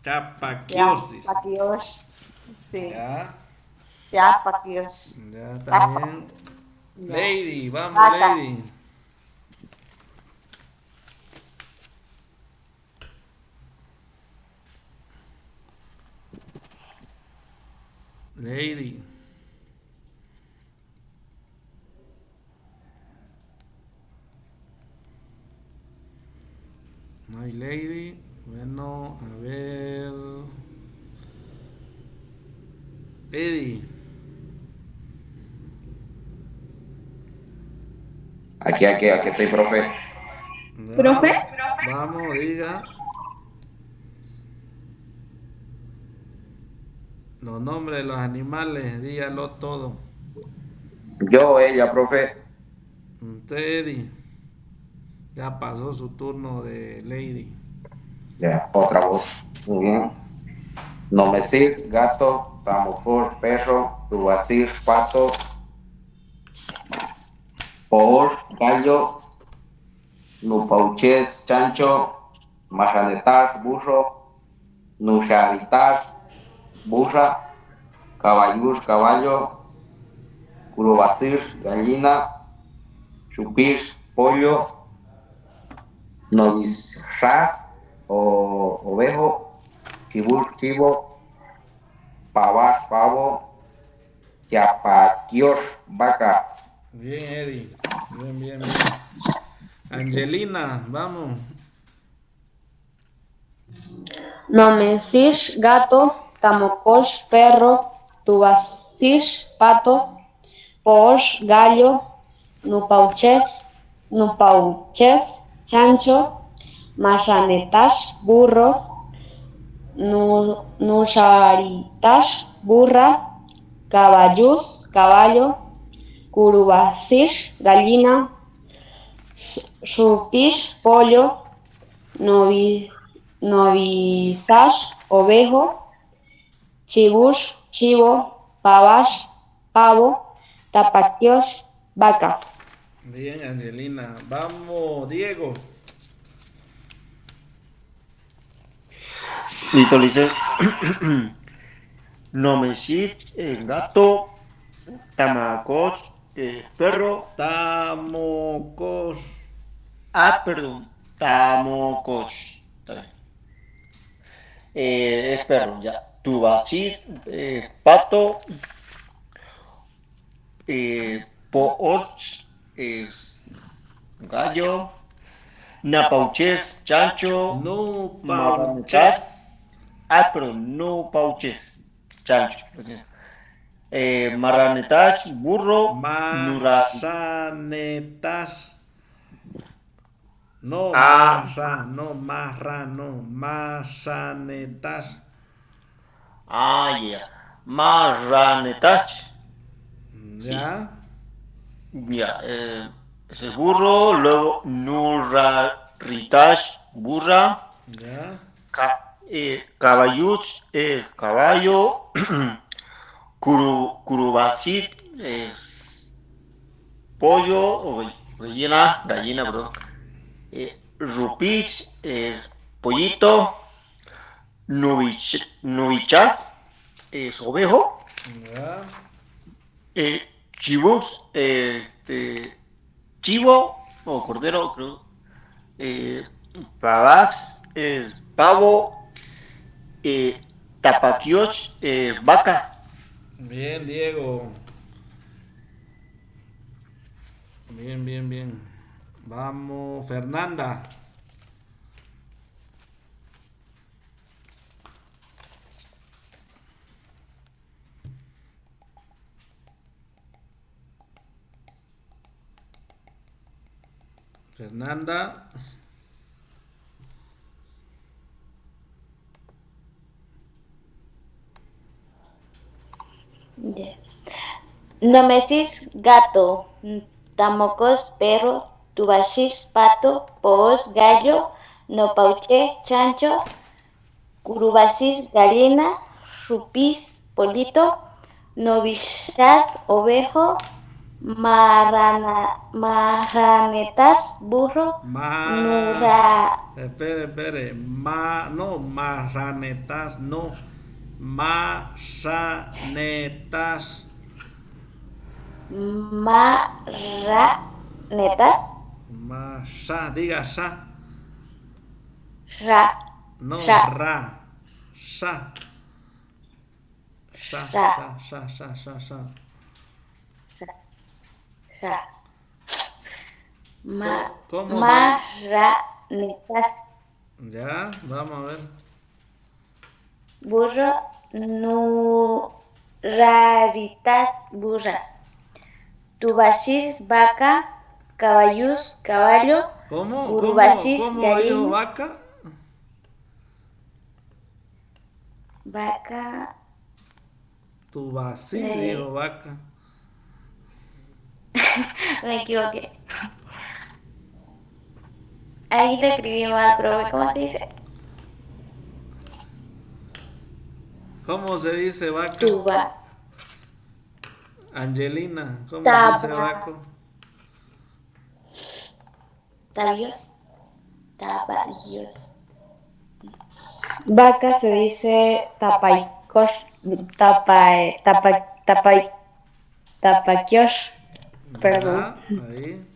Tapaquiosis. Sí. Ya. Tiapaquiosh. Ya también. Lady, vamos, Vaca. Lady. Lady. No hay Lady. Bueno, a ver. Eddie. Aquí estoy, profe. Ya. ¿Profe? Vamos, diga. Los nombres de los animales, dígalo todo. Yo, ella, profe. Teddy. Ya pasó su turno de Lady. Ya, otra voz. Muy bien. Nomesir, gato. Tamocor, perro. Tubasir, pato. Por, gallo. Nupauches, chancho. Majanetar, burro. Nusharitar, burra. Caballur, caballo. Curubasir, gallina. Chupir, pollo. Novisrar, ovejo. Chibur, chivo. Pavar, pavo. Chapaquior, vaca. Bien, Eddie. Bien, bien, bien. Angelina, vamos. Nomesish, gato. Tamokosh, perro. Tubasish, pato. Posh, gallo. Nupauches, chancho. Mashanetash, burro. Nusharitash, burra. Caballus, caballo. Curubasish, gallina. Sufish, pollo. Novisash, ovejo. Chibush, chivo. Pavash, pavo. Tapaquiosh, vaca. Bien, Angelina. Vamos, Diego. Listo, listo. Nomecit, gato. Tamagotchi, perro. Tamocos. Perdón. Tamagotchi. Está bien. Es perro, ya. Tubacid, pato. Pooch es gallo. Napauches, chancho. No Marranetas. pauches. Perdón, no pauches, chancho. Marranetas, burro. Nura. Masanetas. No Ah, marra, no marra, no. Masanetas. ya. Marranetas. Sí. ¿Ya? Ya, ese es burro, luego Nurraritash, burra, ¿Ya? Caballuch es caballo, Curubasit es pollo, o gallina, gallina, bro. Rupich es pollito, Nubichas es ovejo, ¿Ya? eh, Chibux, chivo o cordero, creo. Pavax es pavo. Tapaquioch, vaca. Bien, Diego. Bien, bien, bien. Vamos, Fernanda. Fernanda. Nomesis gato, tamocos perro, tubashis pato, poos gallo, nopauche chancho, curubasis gallina, rupis pollito, novishas ovejo, marranetas burro, Espere. No, marranetas, no. Masanetas. marranetas, Diga sa. ra, No, ra, ra. Sa. Sa. ra, ra, ¿Cómo se? marranetas, Ya, vamos a ver. burro, raritas, burra, tubashis, vaca, caballus, caballo, ¿Cómo urubasis, dijo gallina, vaca? vaca, Tu vacío, dijo vaca. me equivoqué. Ahí le escribí mal, profe. ¿Cómo se dice? ¿Cómo se dice vaca? Tuba. Angelina, ¿cómo se dice vaca? Tabios. Tabayos. Vaca se dice tapaikosh, tapakiosh, perdón. Ahí.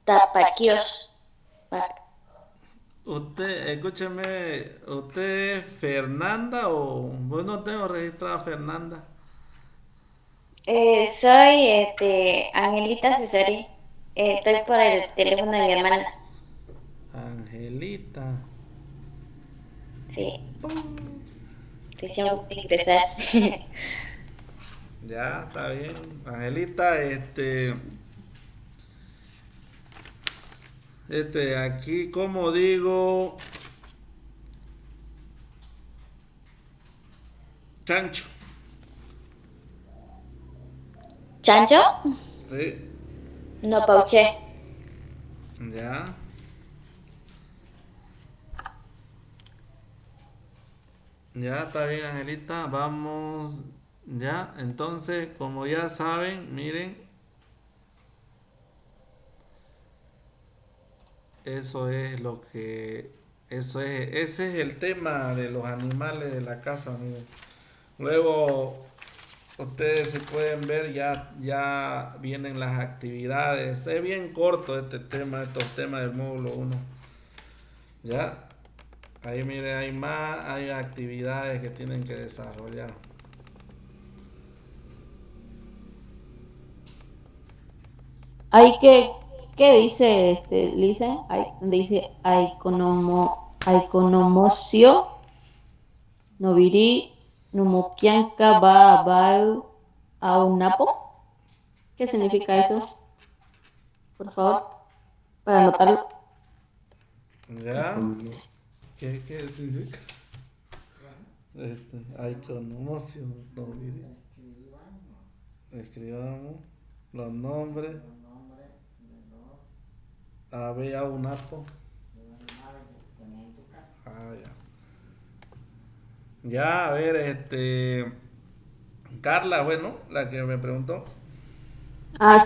Tapaquios. Usted, escúcheme, ¿usted es Fernanda o vos no tengo registrada Fernanda? Soy Angelita Cesari. Estoy por el teléfono de mi hermana. Angelita. Sí. Recién voy a ingresar. Ya, está bien. Angelita, aquí, como digo, chancho. ¿Chancho? Sí. No pauché. Ya. Ya, está bien, Angelita. Vamos. Ya, entonces, como ya saben, miren. Eso es lo que. Ese es el tema de los animales de la casa, miren. Luego, ustedes si pueden ver, ya vienen las actividades. Es bien corto estos temas del módulo 1. Ya. Ahí mire, hay actividades que tienen que desarrollar. Hay que, ¿qué dice Lisa? Dice Aikonomosio, Noviri, Numukianka ba Aunapo. ¿Qué significa eso? Por favor, para anotarlo. ¿Ya? ¿Qué significa? Aikonomosio, Noviri. Escribamos los nombres. Ave Aunapo. Ya, a ver, Carla, bueno, la que me preguntó.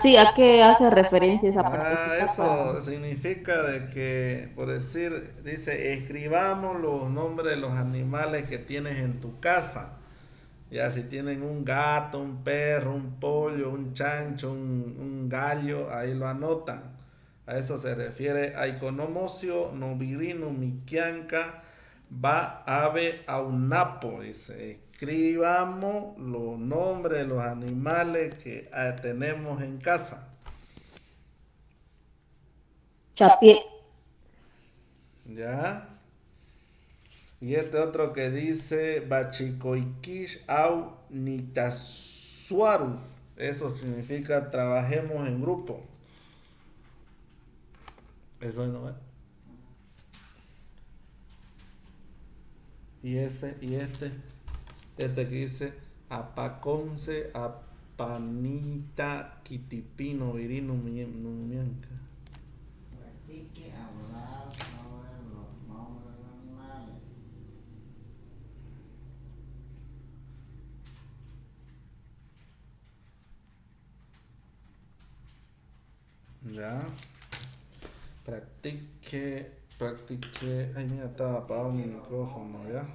Sí, ¿a qué hace referencia esa parte? Eso significa de que, por decir, dice, escribamos los nombres de los animales que tienes en tu casa. Ya, si tienen un gato, un perro, un pollo, un chancho, un gallo, ahí lo anotan. A eso se refiere Aikonomosio, Novirino, Mikianka, va ave aunapo. Dice, escribamos los nombres de los animales que tenemos en casa. Chapié. Ya. Y este otro que dice Bachikoikish au Nitasuarus. Eso significa trabajemos en grupo. Eso no es. Y este que dice Apaconce, Apanita, Kitipino, Virino, Numianca. Practique hablar sobre los nombres de animales. Ya. Practique. Ay, mira, estaba apagado mi micrófono, ya.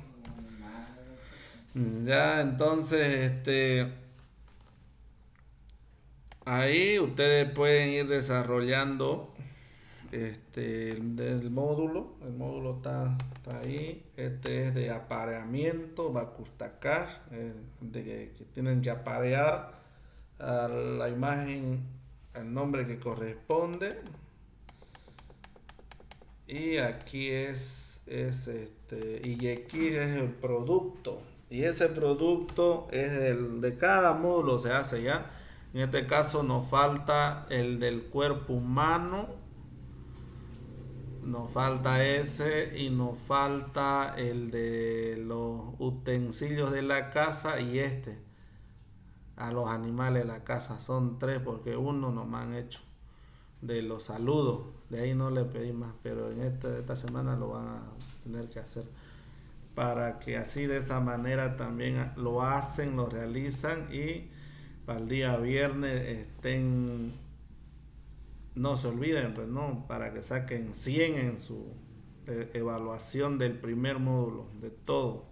Ya, entonces, ahí ustedes pueden ir desarrollando el módulo. El módulo está ahí. Este es de apareamiento, Bakustacar, de que tienen que aparear a la imagen el nombre que corresponde. Y aquí y aquí es el producto. Y ese producto es de cada módulo se hace ya. En este caso nos falta el del cuerpo humano. Nos falta ese y nos falta el de los utensilios de la casa y a los animales de la casa. Son 3 porque uno no me han hecho de los saludos. De ahí no le pedí más, pero en esta semana lo van a tener que hacer. Para que así de esa manera también lo hacen, lo realizan y para el día viernes no se olviden, pues no, para que saquen 100 en su evaluación del primer módulo, de todo.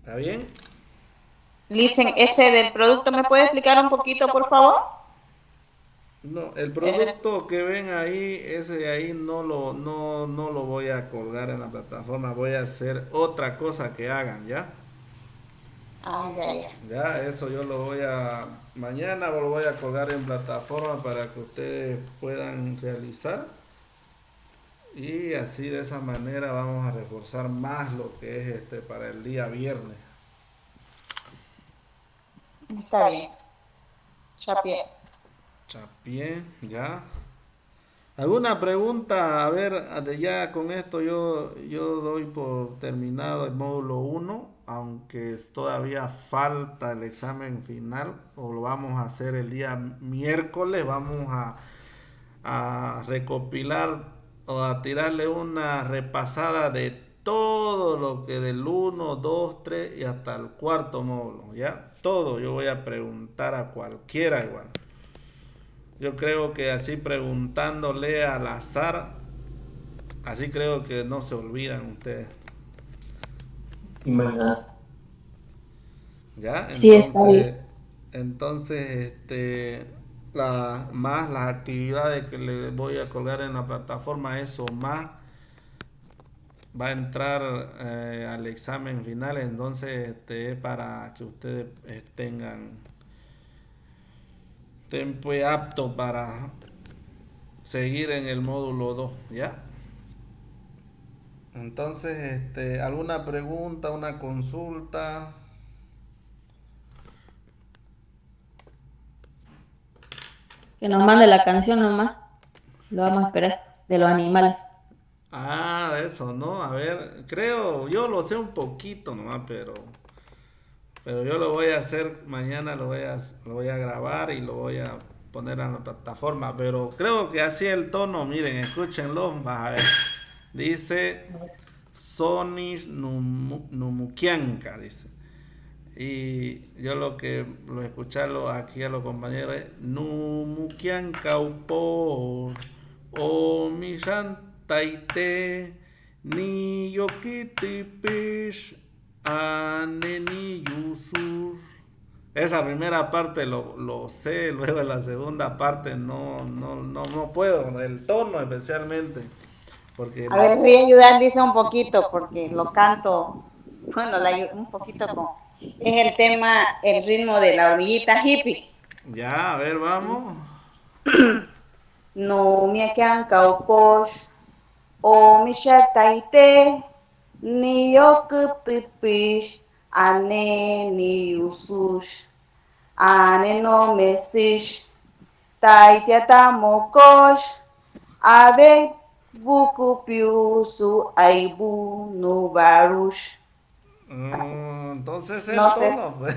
¿Está bien? Listen, ese del producto, ¿me puede explicar un poquito, por favor? No, el producto que ven ahí, ese de ahí no lo voy a colgar en la plataforma, voy a hacer otra cosa que hagan, ¿ya? Ya, eso yo mañana lo voy a colgar en plataforma para que ustedes puedan realizar. Y así de esa manera vamos a reforzar más lo que es para el día viernes. Está bien. Chapié, ya. ¿Alguna pregunta? A ver, ya con esto yo doy por terminado el módulo 1, aunque todavía falta el examen final, o lo vamos a hacer el día miércoles. Vamos a recopilar o a tirarle una repasada de todo lo que del 1, 2, 3 y hasta el cuarto módulo, ¿ya? Todo yo voy a preguntar a cualquiera igual. Yo creo que así preguntándole al azar, así creo que no se olvidan ustedes. ¿Ya? Entonces, más las actividades que les voy a colgar en la plataforma, eso más va a entrar al examen final. Entonces, es para que ustedes tengan tiempo apto para seguir en el módulo 2, ¿ya? Entonces, ¿alguna pregunta, una consulta? Que nos mande la canción nomás. Lo vamos a esperar, de los animales. Ah, eso, ¿no? A ver, yo lo sé un poquito nomás, pero yo lo voy a hacer mañana, lo voy a grabar y lo voy a poner en la plataforma, pero creo que así el tono, miren, escúchenlo, vas a ver. Dice Sony Numukianka, dice. Y yo lo escucharlo aquí a los compañeros es Numukianka upor o mishantaite ni yokitipish aneni yusur. Esa primera parte lo sé, luego en la segunda parte no puedo, el tono especialmente. Porque a ver, voy a ayudar, dice un poquito, porque lo canto, bueno, un poquito con... Es el tema, el ritmo de la hormiguita hippie. Ya, a ver, vamos. No me quedan cauposh, o mi shataite, ni yo kutipish, ane ni usush, ane no mesish, taitiata mokosh, ave buku piusu aibu no barush. Entonces el tono, pues.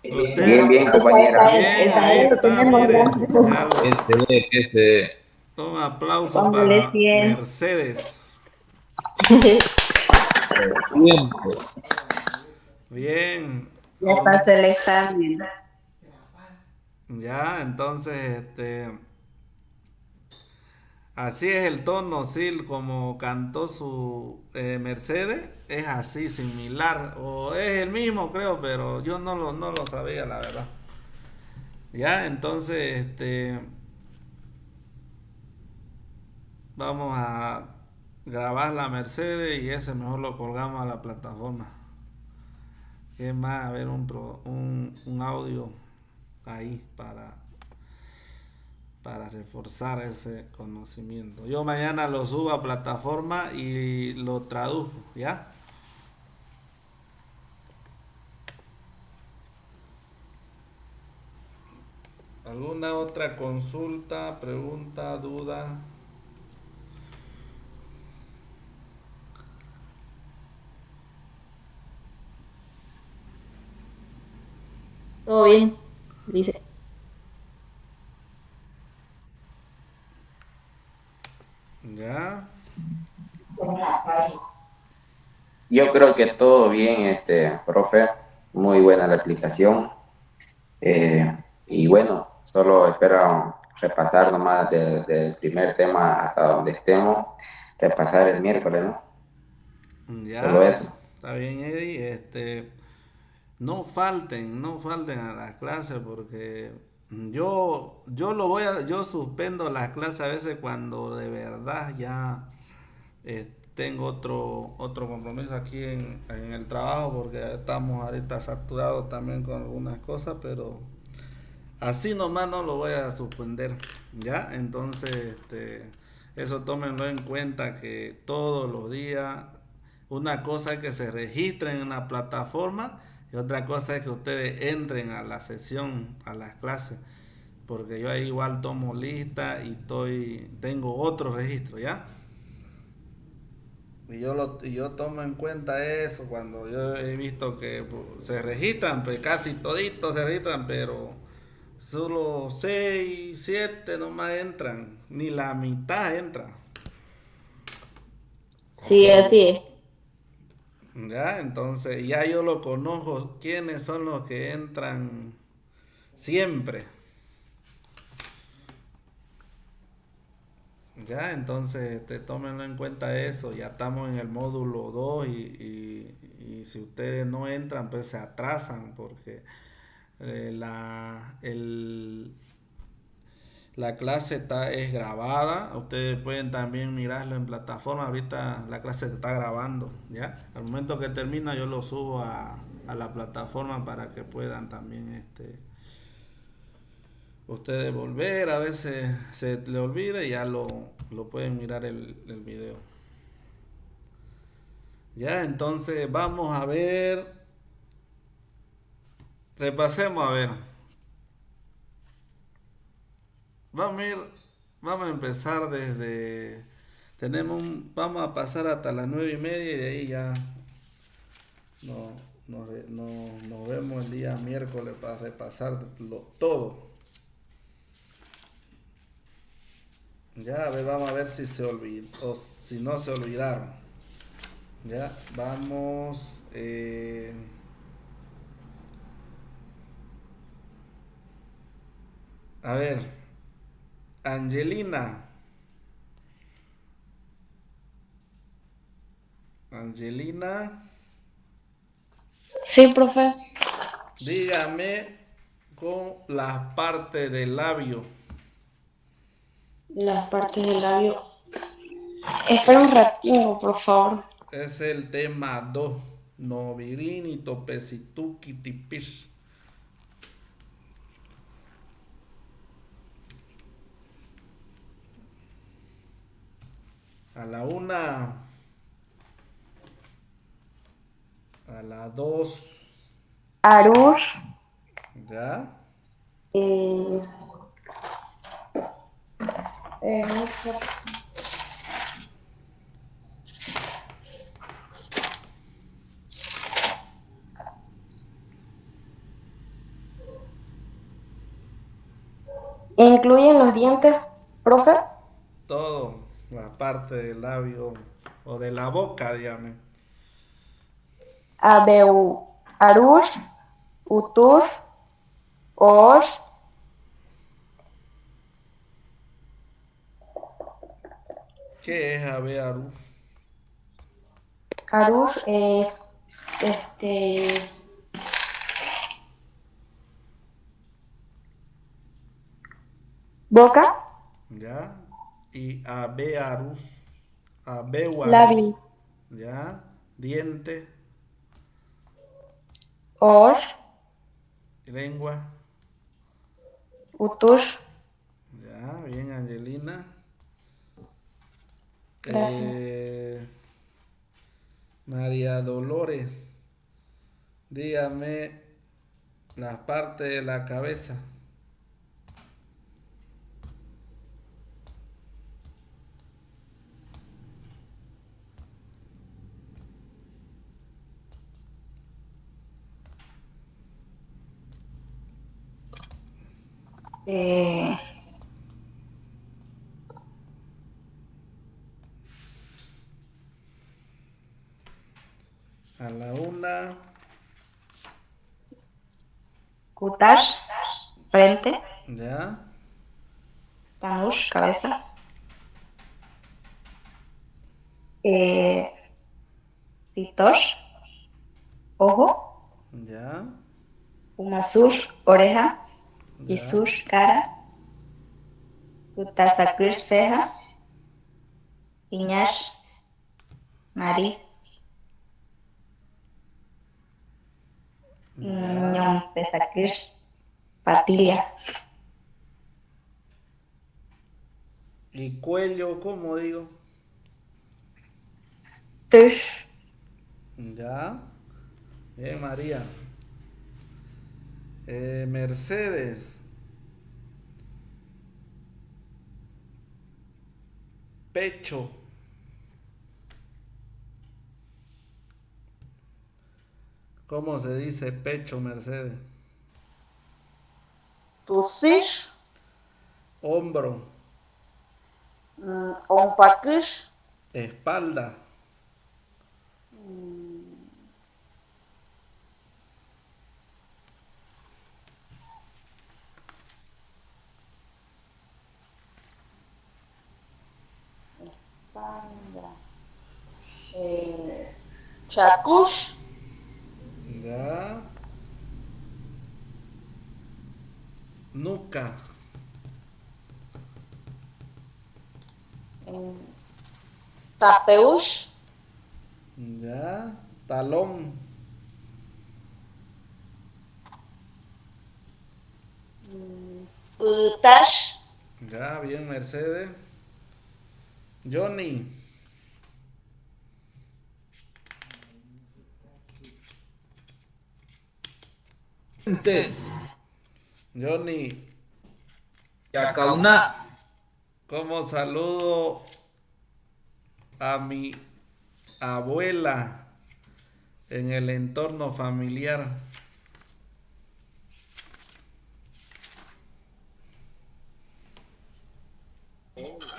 Bien, compañera. Ahí está, miren. Un aplauso para Mercedes. Bien. Ya pasé el examen. Ya, entonces, así es el tono, sí, como cantó su Mercedes, es así, similar, o es el mismo, creo, pero yo no lo sabía, la verdad. Ya, entonces, vamos a grabar la Mercedes y ese mejor lo colgamos a la plataforma. ¿Qué más? A ver, un audio ahí para reforzar ese conocimiento. Yo mañana lo subo a plataforma y lo traduzco, ¿ya? ¿Alguna otra consulta, pregunta, duda? Todo bien, dice. Ya. Yo creo que todo bien, profe. Muy buena la explicación. Y bueno, solo espero repasar nomás del primer tema hasta donde estemos, repasar el miércoles, ¿no? Solo Ya. eso. Está bien, Eddie. No falten a las clases porque yo suspendo las clases a veces cuando de verdad ya tengo otro compromiso aquí en el trabajo porque estamos ahorita saturados también con algunas cosas, pero así nomás no lo voy a suspender, ¿ya? Entonces, eso tómenlo en cuenta que todos los días, una cosa es que se registren en la plataforma y otra cosa es que ustedes entren a la sesión, a las clases, porque yo ahí igual tomo lista y tengo otro registro, ¿ya? Y yo tomo en cuenta eso cuando yo he visto que se registran, pues casi toditos se registran, pero solo 6 7 nomás entran, ni la mitad entra. Sí, así es. Ya, entonces ya yo lo conozco, quiénes son los que entran siempre. Ya, entonces tómenlo en cuenta eso, ya estamos en el módulo 2 y si ustedes no entran, pues se atrasan porque la clase es grabada. Ustedes pueden también mirarlo en plataforma. Ahorita la clase se está grabando, ¿ya? Al momento que termina yo lo subo a la plataforma para que puedan también ustedes volver. A veces se le olvida y ya lo pueden mirar el video. Ya, entonces vamos a ver. Repasemos a ver. Vamos a ir, vamos a empezar vamos a pasar hasta las 9:30 y de ahí ya nos vemos el día miércoles para repasar todo. Ya, a ver, vamos a ver si se olvidó o si no se olvidaron. Ya, vamos. A ver, Angelina. Angelina, Sí, profe. dígame con las partes del labio. Las partes del labio. Espera un ratito, por favor. Es el tema 2. Novirini, topesituki, tipish. A la 1, a la 2, Arush. ¿ya? Eh, eh, ¿Incluyen los dientes, profe? Todo, la parte del labio o de la boca, dígame. Abeu, Arush, Utush, Osh, ¿Qué es Abearu? Arush, este, boca, ¿Ya? Y Abearus, Abeuarus, labio, ¿ya? Diente, Osh, lengua, Utush. ¿ya? Bien, Angelina. Gracias. María Dolores, dígame la parte de la cabeza. Eh, A la 1. Kutash, frente. Ya. Tanush, cabeza. Titosh, ojo. Ya. Umasush, oreja. Ya. Isush, cara. Kutasakir, ceja. Iñash, nariz. Ñompesakir, patilla. Y cuello, ¿cómo digo? Tush. Ya. Bien, María. Mercedes. Pecho. ¿Cómo se dice pecho, Mercedes? Tusish. Hombro. Ompakish. Espalda. Espalda. Chakush. Ya. Nuca. Tapeush. Ya. Talón. Tash. Ya, bien, Mercedes. Johnny. Johnny. Yacauna. ¿Cómo saludo a mi abuela en el entorno familiar?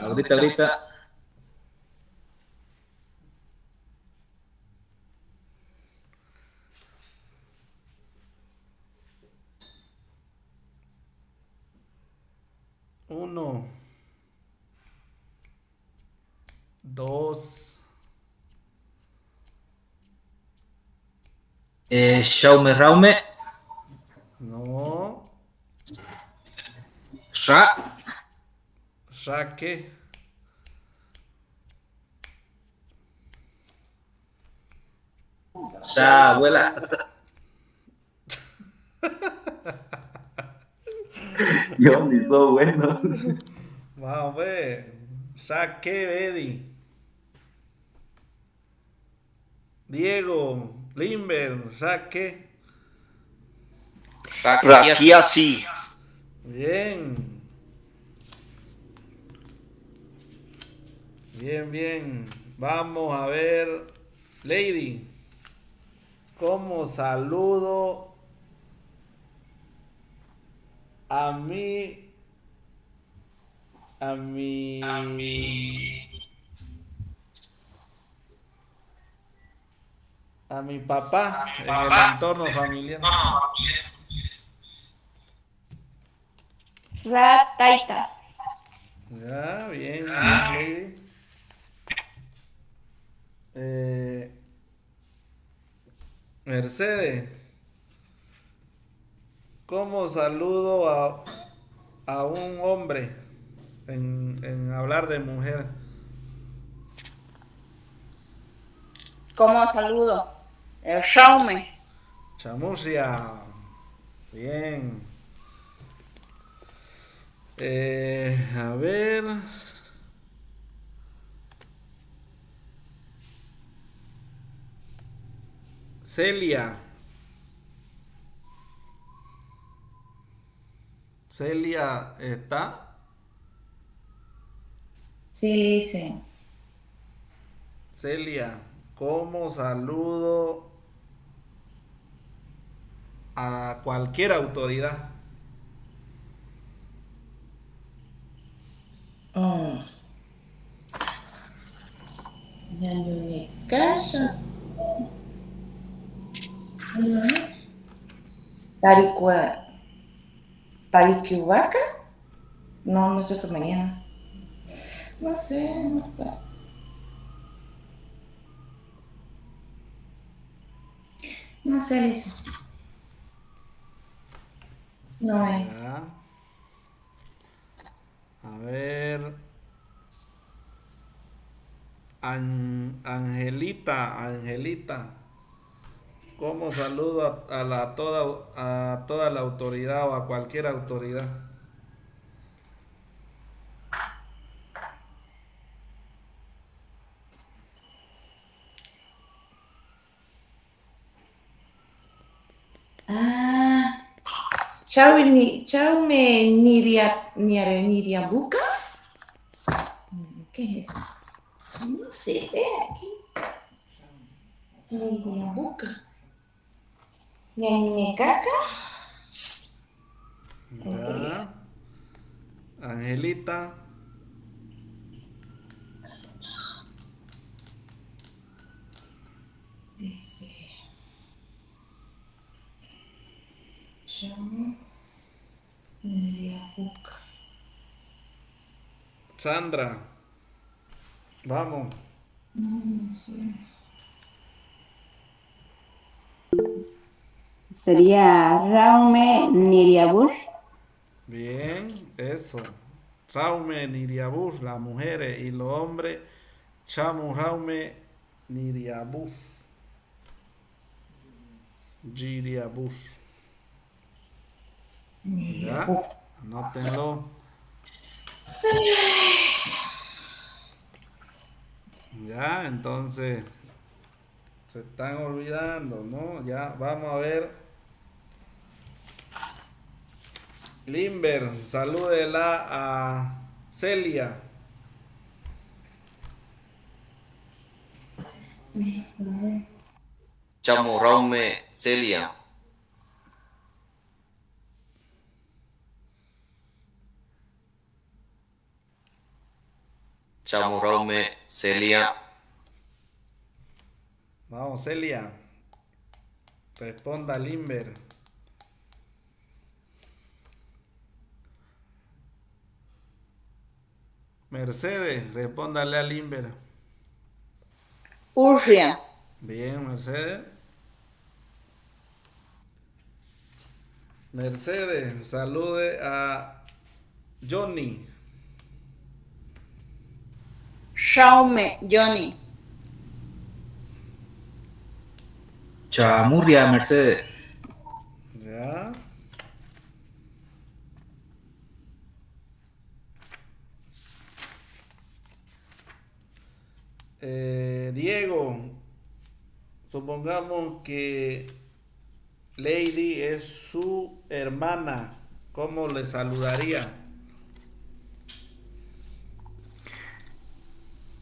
Ahorita. 1, 2. Shaume Raume. No. Raque. Abuela. Yo ni soy bueno. Vamos a ver. Raque, Bedi. Diego, Limber, Raque. Raquía sí. Bien. Bien. Vamos a ver. Lady. ¿Cómo saludo a mi papá en el entorno familiar? Rataita. Ya, bien, Lady. Mercedes, ¿cómo saludo a un hombre en hablar de mujer? ¿Cómo saludo? El Shaume. Chamucia. Bien. A ver. Celia. Celia está. Sí, sí. Celia, ¿cómo saludo a cualquier autoridad? Oh, ya no me casa. ¿Taricuaca? No, no es esta mañana. No sé, no sé. No sé, Lisa. No es. Ya. A ver. Angelita. ¿Cómo saludo a toda la autoridad o a cualquier autoridad? Ah, Niriabuca. ¿Qué es eso? No sé, aquí. Niriabuca. Ñañecaca. Ya. Angelita. Dice. Niriabuca. Sandra. Vamos. No sé. Sería Raume Niriabush. Bien, eso. Raume Niriabus, las mujeres, y los hombres, Chamu Raume Niriabus. Giriabus. ¿Ya? Anótenlo. Ya, entonces se están olvidando, ¿no? Ya, vamos a ver. Limber, salúdela a Celia. Chamurraume Celia. Chamurraume Celia. Vamos, Celia. Responda Limber. Mercedes, respóndale a Limber. Urria. Bien, Mercedes. Mercedes, salude a Johnny. Jaume, Johnny. Chamurria, Mercedes. Ya. Diego, supongamos que Lady es su hermana. ¿Cómo le saludaría?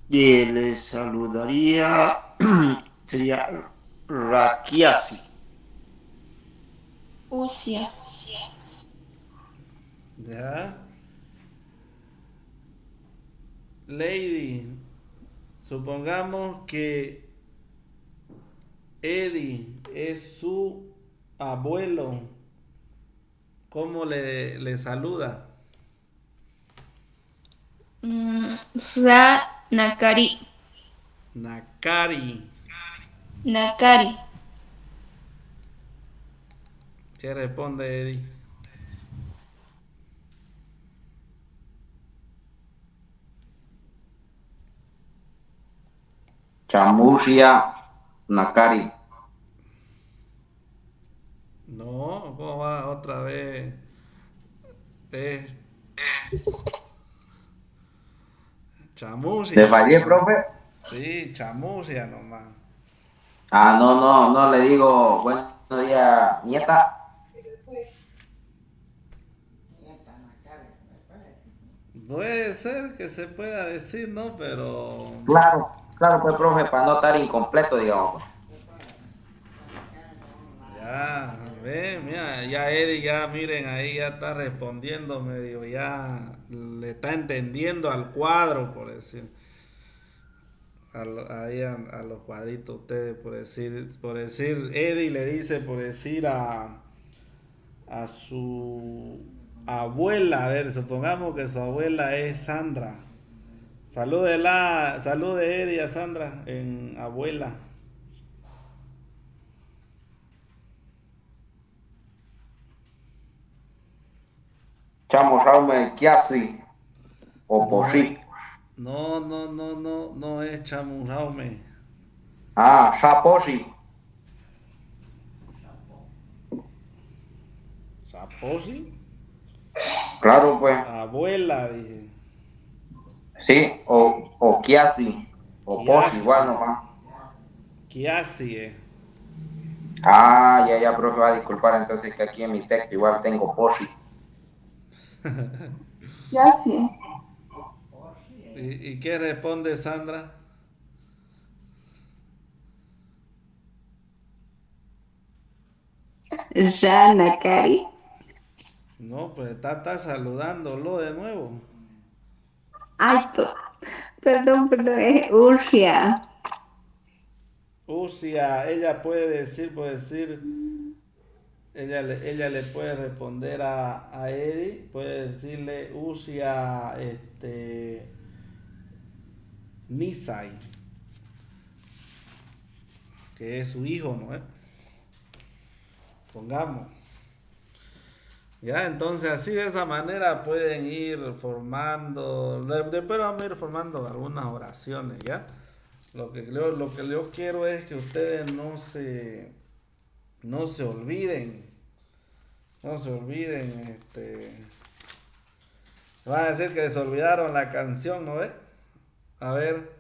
Y le saludaría, sería Rakiasi. Ucia. ¿Ya? Lady, supongamos que Eddie es su abuelo. ¿Cómo le saluda? Ra Nakari. Nakari. Nakari. ¿Qué responde Eddie? Chamurria Nakari. No, ¿cómo va otra vez? Es chamucia. ¿Le fallé, profe? Sí, chamucia nomás. Ah, no le digo buenos días, nieta. Puede ser que se pueda decir, ¿no? Pero Claro, pues, profe, para no estar incompleto, digamos. ya, Ve, mira, ya Eddie, ya miren, ahí ya está respondiendo medio, ya le está entendiendo al cuadro, por decir. Ahí a los cuadritos ustedes, por decir, Eddie le dice, por decir a su abuela, a ver, supongamos que su abuela es Sandra. Salude Eddie a Sandra en abuela. Chamo Raume Kiasi o Porri. No es Chamurraume. Ah, Raporri. ¿Saposi? Claro, pues. Abuela, dije. Sí, o Kiasi. O Porri, igual nomás. Kiasi, Ah, ya, profe, va a disculpar entonces que aquí en mi texto igual tengo Porri. Gracias. ¿Y qué responde Sandra? Rana, Cari. No, pues está saludándolo de nuevo. Ay, perdón, es Urgia. Usia, ella puede decir, ella le puede responder a Eddie, puede decirle Usia, Nisai, que es su hijo, ¿no? Pongamos. Ya, entonces así de esa manera pueden ir formando, después vamos a ir formando algunas oraciones, ¿ya? Lo que yo quiero es que ustedes no se olviden, van a decir que se olvidaron la canción, ¿no ves? A ver,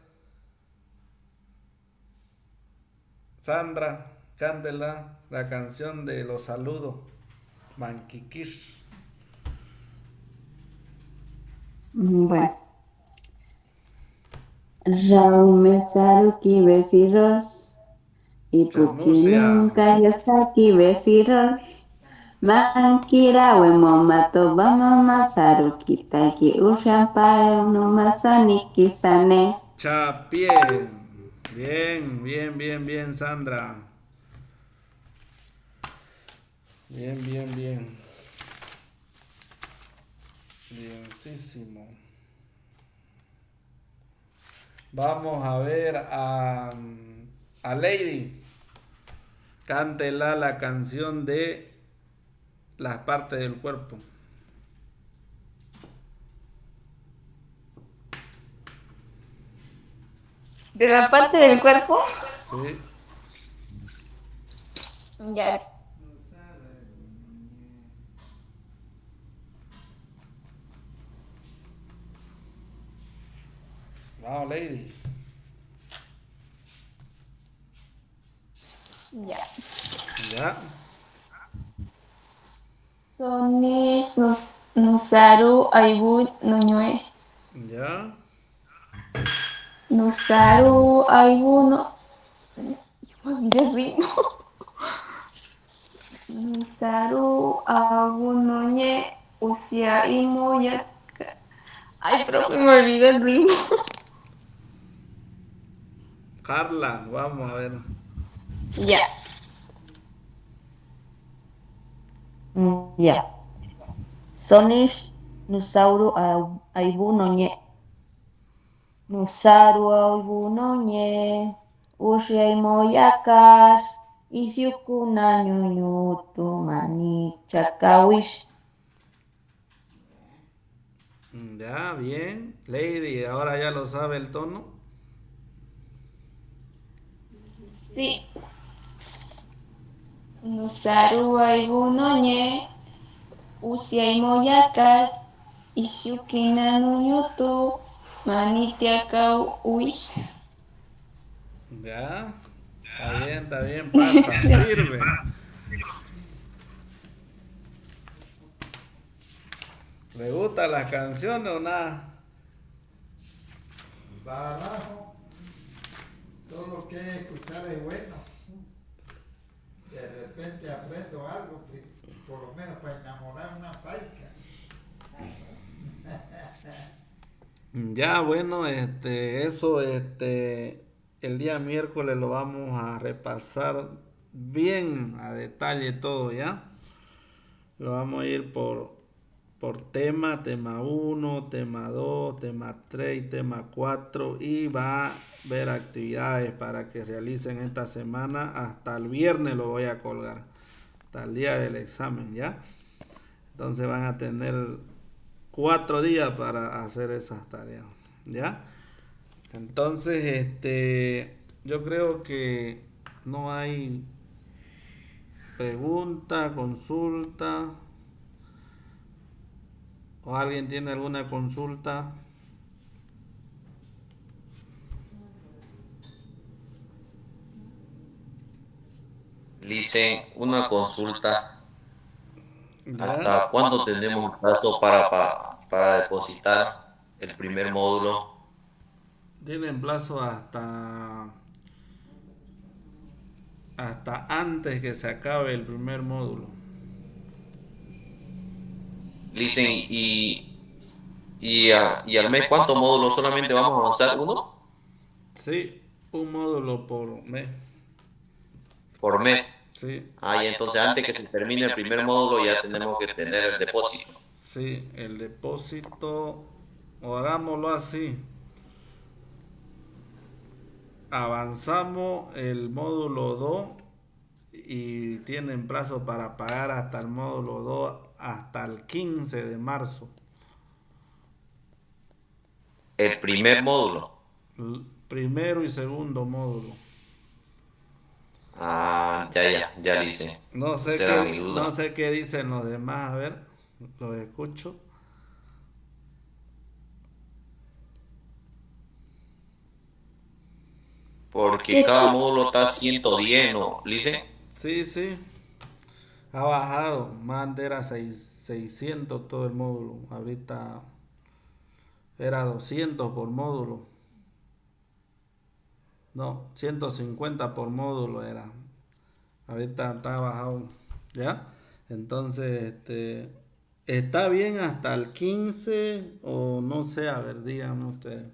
Sandra, cántela, la canción de los saludos. Manquiquish. Bueno. Raume Saruki Besiros. Y Puki nunca Yasaki Besiros. Mankira Wemomato Bama Saruki Taki Ushampae Numasani Sane. Chapien. Bien, Sandra. Bien. Bienísimo. Vamos a ver a Lady. Cántela la canción de las partes del cuerpo. ¿De la parte del cuerpo? Sí. Ya. Vamos, Lady. Ya. Sonis Nusaru Aibu Noñue. Ya. Nusaru Aibu no. ¿De ritmo? Nusaru Aibu Noñe Usia Imoya. Ay, profe, me olvidé el ritmo. Carla, vamos a ver. Ya. Ya. Sonish Nusauru Aibu Noñe. Nusaru Aibu Noñe. Ushia Moyakas. Isiukuna Ñuñutu Mani Chakawish. Ya, bien. Lady, ahora ya lo sabe el tono. Sí. Nusaru Aibu Noñe. Usia Moyakas. Isiukina Ñuñutu Mani Chakawish. Ya. Está bien, pasa, sirve. ¿Le gustan las canciones o nada? Va abajo. Todo lo que escuchar es bueno. De repente aprendo algo que por lo menos para enamorar una paica. Ya, bueno, eso, el día miércoles lo vamos a repasar bien a detalle todo, ¿ya? Lo vamos a ir por tema 1, tema 2, tema 3 y tema 4 y va a haber actividades para que realicen esta semana. Hasta el viernes lo voy a colgar, hasta el día del examen, ¿ya? Entonces van a tener 4 días para hacer esas tareas, ¿ya? Entonces, yo creo que no hay pregunta, consulta. ¿O alguien tiene alguna consulta? Dice una consulta. ¿Ya? ¿Hasta cuándo tenemos un plazo para depositar el primer módulo? Tienen plazo hasta antes que se acabe el primer módulo. Dicen, y al mes, ¿cuántos módulos solamente vamos a avanzar? ¿Uno? Sí, un módulo por mes. Por mes. Sí. Y entonces antes que se termine el primer módulo ya tenemos que tener el depósito. Sí, el depósito, o hagámoslo así. Avanzamos el módulo 2 y tienen plazo para pagar hasta el módulo 2 hasta el 15 de marzo. El primer módulo. Primero y segundo módulo. Ya dice. No sé qué dicen los demás, a ver, los escucho. Porque cada módulo está 110, ¿no? ¿Lice? Sí. Ha bajado. Más era 600 todo el módulo. Ahorita era 200 por módulo. No, 150 por módulo era. Ahorita está bajado. ¿Ya? Entonces, ¿está bien hasta el 15 o no sé? A ver, díganme ustedes.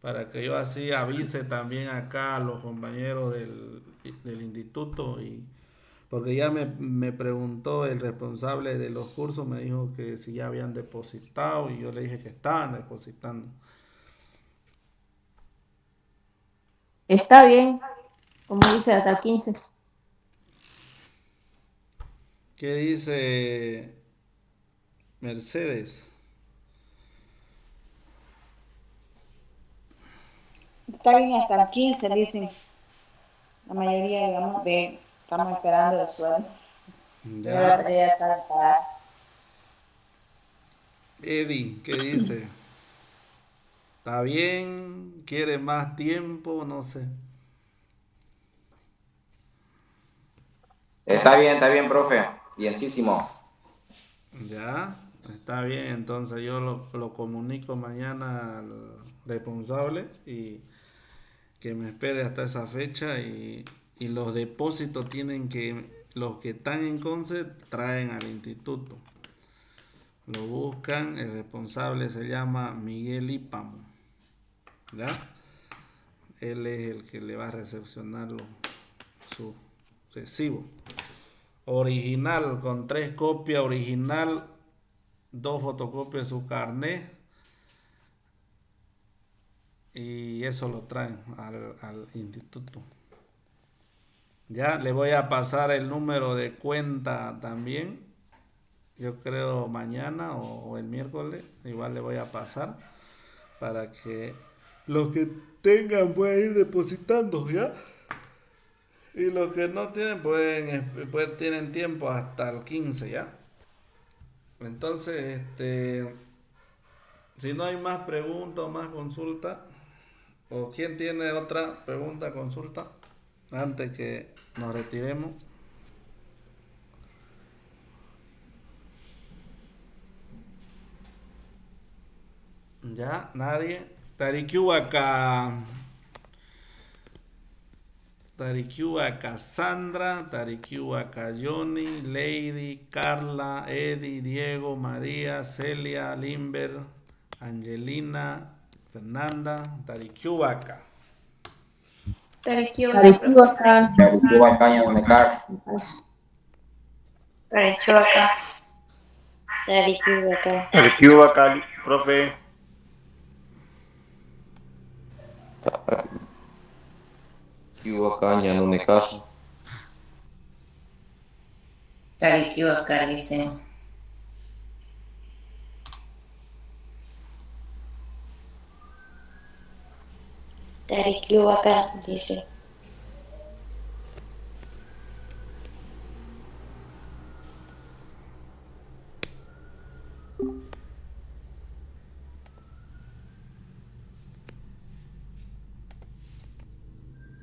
Para que yo así avise también acá a los compañeros del instituto. Porque ya me preguntó el responsable de los cursos, me dijo que si ya habían depositado y yo le dije que estaban depositando. Está bien, como dice, hasta el 15. ¿Qué dice Mercedes? Está bien hasta el 15, dicen. La mayoría, digamos, estamos esperando el sueldo. Ya está pagar. Eddie, ¿qué dice? ¿Está bien? ¿Quiere más tiempo? No sé. Está bien, profe. Bienísimo. Ya, está bien. Entonces yo lo comunico mañana al responsable y que me espere hasta esa fecha y los depósitos los que están en Conce traen al instituto. Lo buscan, el responsable se llama Miguel Ipamo. ¿Ya? Él es el que le va a recepcionar su recibo. Original, con 3 copias original, 2 fotocopias de su carnet. Y eso lo traen al instituto. Ya le voy a pasar el número de cuenta también. Yo creo mañana o el miércoles. Igual le voy a pasar para que los que tengan puedan ir depositando, ¿ya? Y los que no tienen tienen tiempo hasta el 15, ¿ya? Entonces, si no hay más preguntas o más consultas, ¿o quién tiene otra pregunta, consulta? Antes que nos retiremos. Ya, nadie. Tarikiwaka Tarikiwa Cassandra, Tarikiwa Cayoni, Lady, Carla, Eddie, Diego, María, Celia, Limber, Angelina, Fernanda, Tarikiwa. Tarikiwa. Tarikiwa Caña de Car. Tarikiwa. Tarikiwa, profe. Tarikiwa Caña, no me caso. Tarikiwa, dice. Tarikiwa, dice.